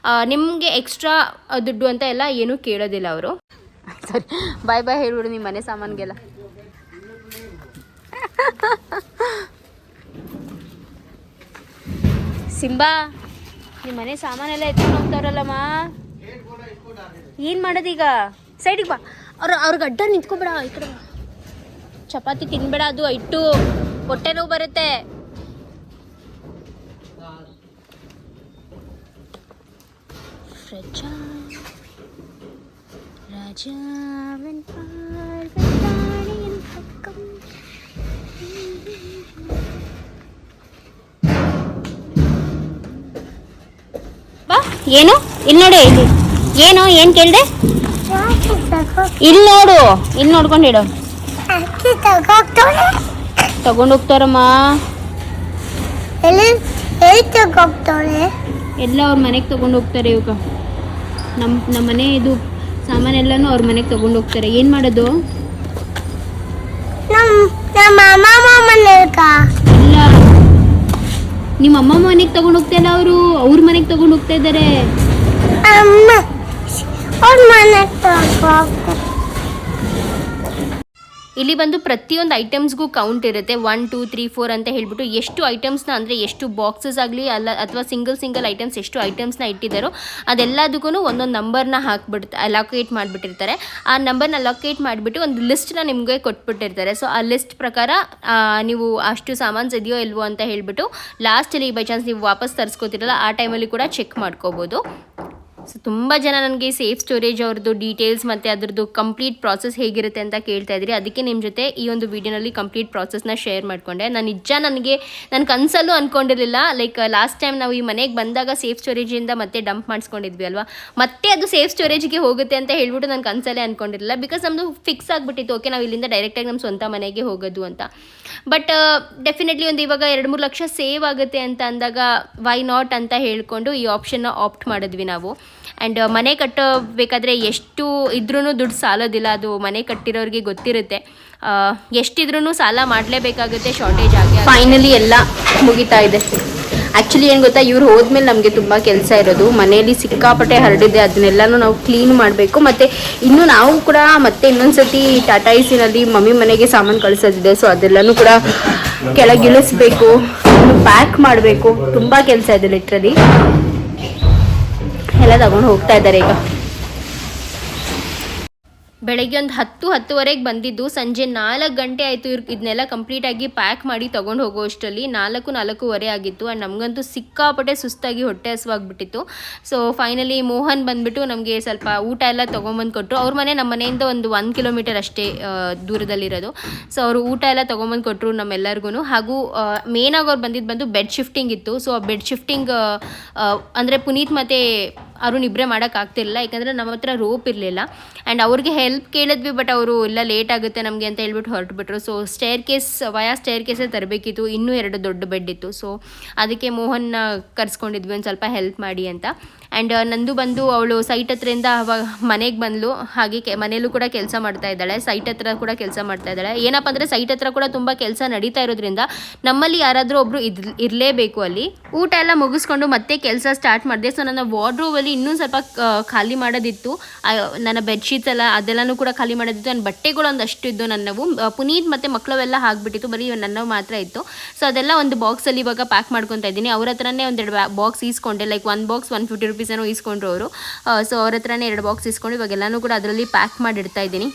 [SPEAKER 1] ನಿಮಗೆ ಎಕ್ಸ್ಟ್ರಾ ದುಡ್ಡು ಅಂತ ಎಲ್ಲ ಏನೂ ಕೇಳೋದಿಲ್ಲ ಅವರು.
[SPEAKER 2] ಸರಿ, ಬಾಯ್ ಬಾಯ್ ಹೇಳ್ಬಿಡು ನಿಮ್ಮ ಮನೆ ಸಾಮಾನಿಗೆಲ್ಲ.
[SPEAKER 1] ಸಿಂಬಾ ನಿಮ್ಮ ಮನೆ ಸಾಮಾನೆಲ್ಲ ಎತ್ಕೊಂಡು ಹೋಗ್ತಾರಲ್ಲಮ್ಮ, ಏನು ಮಾಡೋದೀಗ? ಸೈಡಿಗೆ ಬಾ. ಅವ್ರಿಗೆ ಅಡ್ಡ ನಿಂತ್ಕೊಬೇಡ, ಈ ಕಡೆ ಬಾ. ಚಪಾತಿ ತಿನ್ಬೇಡ, ಅದು ಇಟ್ಟು ಹೊಟ್ಟೆ ನೋವು ಬರುತ್ತೆ. ಬಾ. ಏನು ಇಲ್ಲಿ ನೋಡು, ಇಲ್ಲಿ ಏನು ಕೇಳಿದೆ? ಇಲ್ಲಿ ನೋಡು, ಇಲ್ಲಿ ನೋಡ್ಕೊಂಡಿಡು. ತಗೊಂಡು ಹೋಗ್ತಾರಮ್ಮ. ಎಲ್ಲ ಅವ್ರ ಮನೆಗೆ ತಗೊಂಡು ಹೋಗ್ತಾರೆ. ಇವಾಗ ನಮ್ಮ ಮನೆ ಇದು ಸಾಮಾನೆಲ್ಲನೂ ಅವ್ರ ಮನೆಗೆ ತಗೊಂಡು ಹೋಗ್ತಾರೆ. ಏನು ಮಾಡೋದು? ಇಲ್ಲ, ನಿಮ್ಮ ಅಮ್ಮ ಮನೆಗೆ ತಗೊಂಡು ಹೋಗ್ತಾ ಇಲ್ಲ, ಅವರು ಅವ್ರ ಮನೆಗೆ ತಗೊಂಡು ಹೋಗ್ತಾ ಇದ್ದಾರೆ. ಇಲ್ಲಿ ಬಂದು ಪ್ರತಿಯೊಂದು ಐಟಮ್ಸ್ಗೂ ಕೌಂಟ್ ಇರುತ್ತೆ. 1 2 3 4 ಅಂತ ಹೇಳ್ಬಿಟ್ಟು ಎಷ್ಟು ಐಟಮ್ಸ್ನ, ಅಂದರೆ ಎಷ್ಟು ಬಾಕ್ಸಸ್ ಆಗಲಿ ಅಲ್ಲ ಅಥವಾ ಸಿಂಗಲ್ ಐಟಮ್ಸ್ ಎಷ್ಟು ಐಟಮ್ಸ್ನ ಇಟ್ಟಿದ್ದಾರೋ ಅದೆಲ್ಲದಕ್ಕೂ ಒಂದೊಂದು ನಂಬರ್ನ ಅಲೋಕೇಟ್ ಮಾಡಿಬಿಟ್ಟಿರ್ತಾರೆ. ಆ ನಂಬರ್ನ ಅಲೋಕೇಟ್ ಮಾಡಿಬಿಟ್ಟು ಒಂದು ಲಿಸ್ಟ್ನ ನಿಮಗೆ ಕೊಟ್ಬಿಟ್ಟಿರ್ತಾರೆ. ಸೊ ಆ ಲಿಸ್ಟ್ ಪ್ರಕಾರ ನೀವು ಅಷ್ಟು ಸಾಮಾನ್ಸ್ ಇದೆಯೋ ಇಲ್ವೋ ಅಂತ ಹೇಳ್ಬಿಟ್ಟು ಲಾಸ್ಟಲ್ಲಿ ಬೈ ಚಾನ್ಸ್ ನೀವು ವಾಪಸ್ ತರಿಸ್ಕೋತಿರಲ್ಲ ಆ ಟೈಮಲ್ಲಿ ಕೂಡ ಚೆಕ್ ಮಾಡ್ಕೋಬೋದು. ಸೊ ತುಂಬ ಜನ ನನಗೆ ಸೇಫ್ ಸ್ಟೋರೇಜ್ ಅವ್ರದ್ದು ಡೀಟೇಲ್ಸ್ ಮತ್ತು ಅದ್ರದ್ದು ಕಂಪ್ಲೀಟ್ ಪ್ರಾಸೆಸ್ ಹೇಗಿರುತ್ತೆ ಅಂತ ಕೇಳ್ತಾ ಇದ್ರಿ. ಅದಕ್ಕೆ ನಿಮ್ಮ ಜೊತೆ ಈ ಒಂದು ವೀಡಿಯೋನಲ್ಲಿ ಕಂಪ್ಲೀಟ್ ಪ್ರಾಸೆಸ್ನ ಶೇರ್ ಮಾಡಿಕೊಂಡೆ. ನನ್ನ ಕನಸಲ್ಲೂ ಅಂದ್ಕೊಂಡಿರಲಿಲ್ಲ. ಲೈಕ್ ಲಾಸ್ಟ್ ಟೈಮ್ ನಾವು ಈ ಮನೆಗೆ ಬಂದಾಗ ಸೇಫ್ ಸ್ಟೋರೇಜಿಂದ ಮತ್ತೆ ಡಂಪ್ ಮಾಡಿಸ್ಕೊಂಡಿದ್ವಿ ಅಲ್ವಾ, ಮತ್ತೆ ಅದು ಸೇಫ್ ಸ್ಟೋರೇಜ್ಗೆ ಹೋಗುತ್ತೆ ಅಂತ ಹೇಳ್ಬಿಟ್ಟು ನಾನು ಕನಸಲ್ಲೇ ಅಂದ್ಕೊಂಡಿರಲಿಲ್ಲ. ಬಿಕಾಸ್ ನಮ್ಮದು ಫಿಕ್ಸ್ ಆಗಿಬಿಟ್ಟಿತ್ತು, ಓಕೆ ನಾವು ಇಲ್ಲಿಂದ ಡೈರೆಕ್ಟಾಗಿ ನಮ್ಮ ಸ್ವಂತ ಮನೆಗೆ ಹೋಗೋದು ಅಂತ. ಬಟ್ ಡೆಫಿನೆಟ್ಲಿ ಒಂದು ಇವಾಗ 2-3 ಲಕ್ಷ ಸೇವ್ ಆಗುತ್ತೆ ಅಂತ ಅಂದಾಗ ವೈ ನಾಟ್ ಅಂತ ಹೇಳ್ಕೊಂಡು ಈ ಆಪ್ಷನ್ನ ಆಪ್ಟ್ ಮಾಡಿದ್ವಿ ನಾವು. ಆ್ಯಂಡ್ ಮನೆ ಕಟ್ಟಬೇಕಾದ್ರೆ ಎಷ್ಟು ಇದ್ರೂ ದುಡ್ಡು ಸಾಲೋದಿಲ್ಲ, ಅದು ಮನೆ ಕಟ್ಟಿರೋರಿಗೆ ಗೊತ್ತಿರುತ್ತೆ. ಎಷ್ಟಿದ್ರೂ ಸಾಲ ಮಾಡಲೇಬೇಕಾಗುತ್ತೆ, ಶಾರ್ಟೇಜ್ ಆಗಿ. ಫೈನಲಿ ಎಲ್ಲ ಮುಗಿತಾ ಇದೆ. ಆ್ಯಕ್ಚುಲಿ ಏನು ಗೊತ್ತಾ, ಇವ್ರು ಹೋದ್ಮೇಲೆ ನಮಗೆ ತುಂಬ ಕೆಲಸ ಇರೋದು. ಮನೆಯಲ್ಲಿ ಸಿಕ್ಕಾಪಟ್ಟೆ ಹರಡಿದೆ, ಅದನ್ನೆಲ್ಲನೂ ನಾವು ಕ್ಲೀನ್ ಮಾಡಬೇಕು. ಮತ್ತು ಇನ್ನೂ ನಾವು ಕೂಡ ಮತ್ತೆ ಇನ್ನೊಂದು ಸತಿ ಟಾಟಾ ಏಸಿನಲ್ಲಿ ಮಮ್ಮಿ ಮನೆಗೆ ಸಾಮಾನು ಕಳಿಸೋದಿದೆ. ಸೊ ಅದೆಲ್ಲನೂ ಕೂಡ ಕೆಳಗಿಳಿಸ್ಬೇಕು, ಪ್ಯಾಕ್ ಮಾಡಬೇಕು. ತುಂಬ ಕೆಲಸ ಇದೆ ಲಿಟ್ರಲಿ. ಎಲ್ಲ ತಗೊಂಡು ಹೋಗ್ತಾ ಇದ್ದಾರೆ ಈಗ. ಬೆಳಗ್ಗೆ ಒಂದು 10-10:30 ಬಂದಿದ್ದು, ಸಂಜೆ 4 ಗಂಟೆ ಆಯಿತು ಇದನ್ನೆಲ್ಲ ಕಂಪ್ಲೀಟಾಗಿ ಪ್ಯಾಕ್ ಮಾಡಿ ತೊಗೊಂಡು ಹೋಗೋ ಅಷ್ಟರಲ್ಲಿ 4-4:15 ಆಗಿತ್ತು. ಆ್ಯಂಡ್ ನಮಗಂತೂ ಸಿಕ್ಕಾಪಟ್ಟೆ ಸುಸ್ತಾಗಿ ಹೊಟ್ಟೆ ಹಸುವಾಗ್ಬಿಟ್ಟಿತ್ತು. ಸೊ ಫೈನಲಿ ಮೋಹನ್ ಬಂದುಬಿಟ್ಟು ನಮಗೆ ಸ್ವಲ್ಪ ಊಟ ಎಲ್ಲ ತೊಗೊಂಬಂದು ಕೊಟ್ಟರು. ಅವ್ರ ಮನೆ ನಮ್ಮ ಮನೆಯಿಂದ ಒಂದು 1 ಕಿಲೋಮೀಟರ್ ಅಷ್ಟೇ ದೂರದಲ್ಲಿರೋದು. ಸೊ ಅವರು ಊಟ ಎಲ್ಲ ತೊಗೊಂಬಂದು ಕೊಟ್ಟರು ನಮ್ಮೆಲ್ಲರಿಗೂ. ಹಾಗೂ ಮೇನಾಗಿ ಅವ್ರು ಬಂದು ಬೆಡ್ ಶಿಫ್ಟಿಂಗ್ ಇತ್ತು. ಸೊ ಆ ಬೆಡ್ ಶಿಫ್ಟಿಂಗ್ ಅಂದರೆ ಪುನೀತ್ ಮತ್ತು ಅರುಣ್ ಇಬ್ಬರೇ ಮಾಡೋಕ್ಕಾಗ್ತಿರಲಿಲ್ಲ, ಯಾಕಂದರೆ ನಮ್ಮ ಹತ್ರ ರೋಪ್ ಇರಲಿಲ್ಲ. ಆ್ಯಂಡ್ ಅವ್ರಿಗೆ ಹೆಲ್ಪ್ ಕೇಳಿದ್ವಿ, ಬಟ್ ಅವರು ಇಲ್ಲ ಲೇಟ್ ಆಗುತ್ತೆ ನಮಗೆ ಅಂತ ಹೇಳ್ಬಿಟ್ಟು ಹೊರಟುಬಿಟ್ರು. ಸೊ ಸ್ಟೇರ್ ಕೇಸೇ ತರಬೇಕಿತ್ತು, ಇನ್ನೂ 2 ದೊಡ್ಡ ಬೆಡ್ ಇತ್ತು. ಸೊ ಅದಕ್ಕೆ ಮೋಹನ್ನ ಕರ್ಸ್ಕೊಂಡಿದ್ವಿ ಒಂದು ಸ್ವಲ್ಪ ಹೆಲ್ಪ್ ಮಾಡಿ ಅಂತ. ಆ್ಯಂಡ್ ನಂದು ಬಂದು ಅವಳು ಸೈಟ್ ಹತ್ರದಿಂದ ಅವಾಗ ಮನೆಗೆ ಬಂದಳು. ಹಾಗೆ ಮನೆಯಲ್ಲೂ ಕೂಡ ಕೆಲಸ ಮಾಡ್ತಾ ಇದ್ದಾಳೆ, ಸೈಟ್ ಹತ್ರ ಕೂಡ ಕೆಲಸ ಮಾಡ್ತಾ ಇದ್ದಾಳೆ. ಏನಪ್ಪ ಅಂದರೆ ಸೈಟ್ ಹತ್ರ ಕೂಡ ತುಂಬ ಕೆಲಸ ನಡೀತಾ ಇರೋದ್ರಿಂದ ನಮ್ಮಲ್ಲಿ ಯಾರಾದರೂ ಒಬ್ಬರು ಇರಲೇಬೇಕು ಅಲ್ಲಿ. ಊಟ ಎಲ್ಲ ಮುಗಿಸ್ಕೊಂಡು ಮತ್ತೆ ಕೆಲಸ ಸ್ಟಾರ್ಟ್ ಮಾಡಿದೆ. ಸೊ ನನ್ನ ವಾರ್ಡ್ರೋಬಲ್ಲಿ ಇನ್ನೂ ಸ್ವಲ್ಪ ಖಾಲಿ ಮಾಡೋದಿತ್ತು. ನನ್ನ ಬೆಡ್ಶೀಟ್ಸ್ ಎಲ್ಲ ಅದೆಲ್ಲನೂ ಕೂಡ ಖಾಲಿ ಮಾಡೋದಿತ್ತು. ನನ್ನ ಬಟ್ಟೆಗಳು ಒಂದಷ್ಟು ಇದ್ದು ನನ್ನವು. ಪುನೀತ್ ಮತ್ತು ಮಕ್ಕಳವೆಲ್ಲ ಹಾಕ್ಬಿಟ್ಟಿತ್ತು, ಬರೀ ನನ್ನವು ಮಾತ್ರ ಇತ್ತು. ಸೊ ಅದೆಲ್ಲ ಒಂದು ಬಾಕ್ಸಲ್ಲಿ ಇವಾಗ ಪ್ಯಾಕ್ ಮಾಡ್ಕೊತಾ ಇದ್ದೀನಿ. ಅವ್ರ ಹತ್ರನೇ 2 ಬಾಕ್ಸ್ ಈಸ್ಕೊಂಡೆ. ಲೈಕ್ 1 ಬಾಕ್ಸ್ 150 ರುಪೀಸೇನೋ ಈಸ್ಕೊಂಡ್ರು ಅವರು. ಸೊ ಅವ್ರ ಹತ್ರನೇ 2 ಬಾಕ್ಸ್ ಈಸ್ಕೊಂಡು ಇವಾಗೆಲ್ಲನೂ ಕೂಡ ಅದರಲ್ಲಿ ಪ್ಯಾಕ್ ಮಾಡಿಡ್ತಾ ಇದ್ದೀನಿ.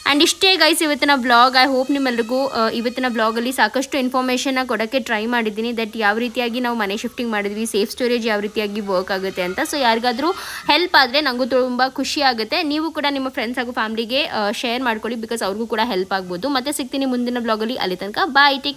[SPEAKER 1] ಆ್ಯಂಡ್ ಇಷ್ಟೇ ಗೈಸ್ ಇವತ್ತಿನ ಬ್ಲಾಗ್. ಐ ಹೋಪ್ ನಿಮ್ಮೆಲ್ಲರಿಗೂ ಇವತ್ತಿನ ಬ್ಲಾಗಲ್ಲಿ ಸಾಕಷ್ಟು ಇನ್ಫಾರ್ಮೇಷನ್ನ ಕೊಡೋಕ್ಕೆ ಟ್ರೈ ಮಾಡಿದ್ದೀನಿ. ದಟ್ ಯಾವ ರೀತಿಯಾಗಿ ನಾವು ಮನೆ ಶಿಫ್ಟಿಂಗ್ ಮಾಡಿದ್ವಿ, ಸೇಫ್ ಸ್ಟೋರೇಜ್ ಯಾವ ರೀತಿಯಾಗಿ ವರ್ಕ್ ಆಗುತ್ತೆ ಅಂತ. ಸೊ ಯಾರಿಗಾದರೂ ಹೆಲ್ಪ್ ಆದರೆ ನನಗೂ ತುಂಬ ಖುಷಿ ಆಗುತ್ತೆ. ನೀವು ಕೂಡ ನಿಮ್ಮ ಫ್ರೆಂಡ್ಸ್ ಹಾಗೂ ಫ್ಯಾಮಿಲಿಗೆ ಶೇರ್ ಮಾಡ್ಕೊಳ್ಳಿ, ಬಿಕಾಸ್ ಅವ್ರಿಗೂ ಕೂಡ ಹೆಲ್ಪ್ ಆಗ್ಬೋದು. ಮತ್ತೆ ಸಿಗ್ತೀನಿ ಮುಂದಿನ ಬ್ಲಾಗಲ್ಲಿ. ಅಲ್ಲಿ ತನಕ ಬಾಯ್, ಟೇಕ್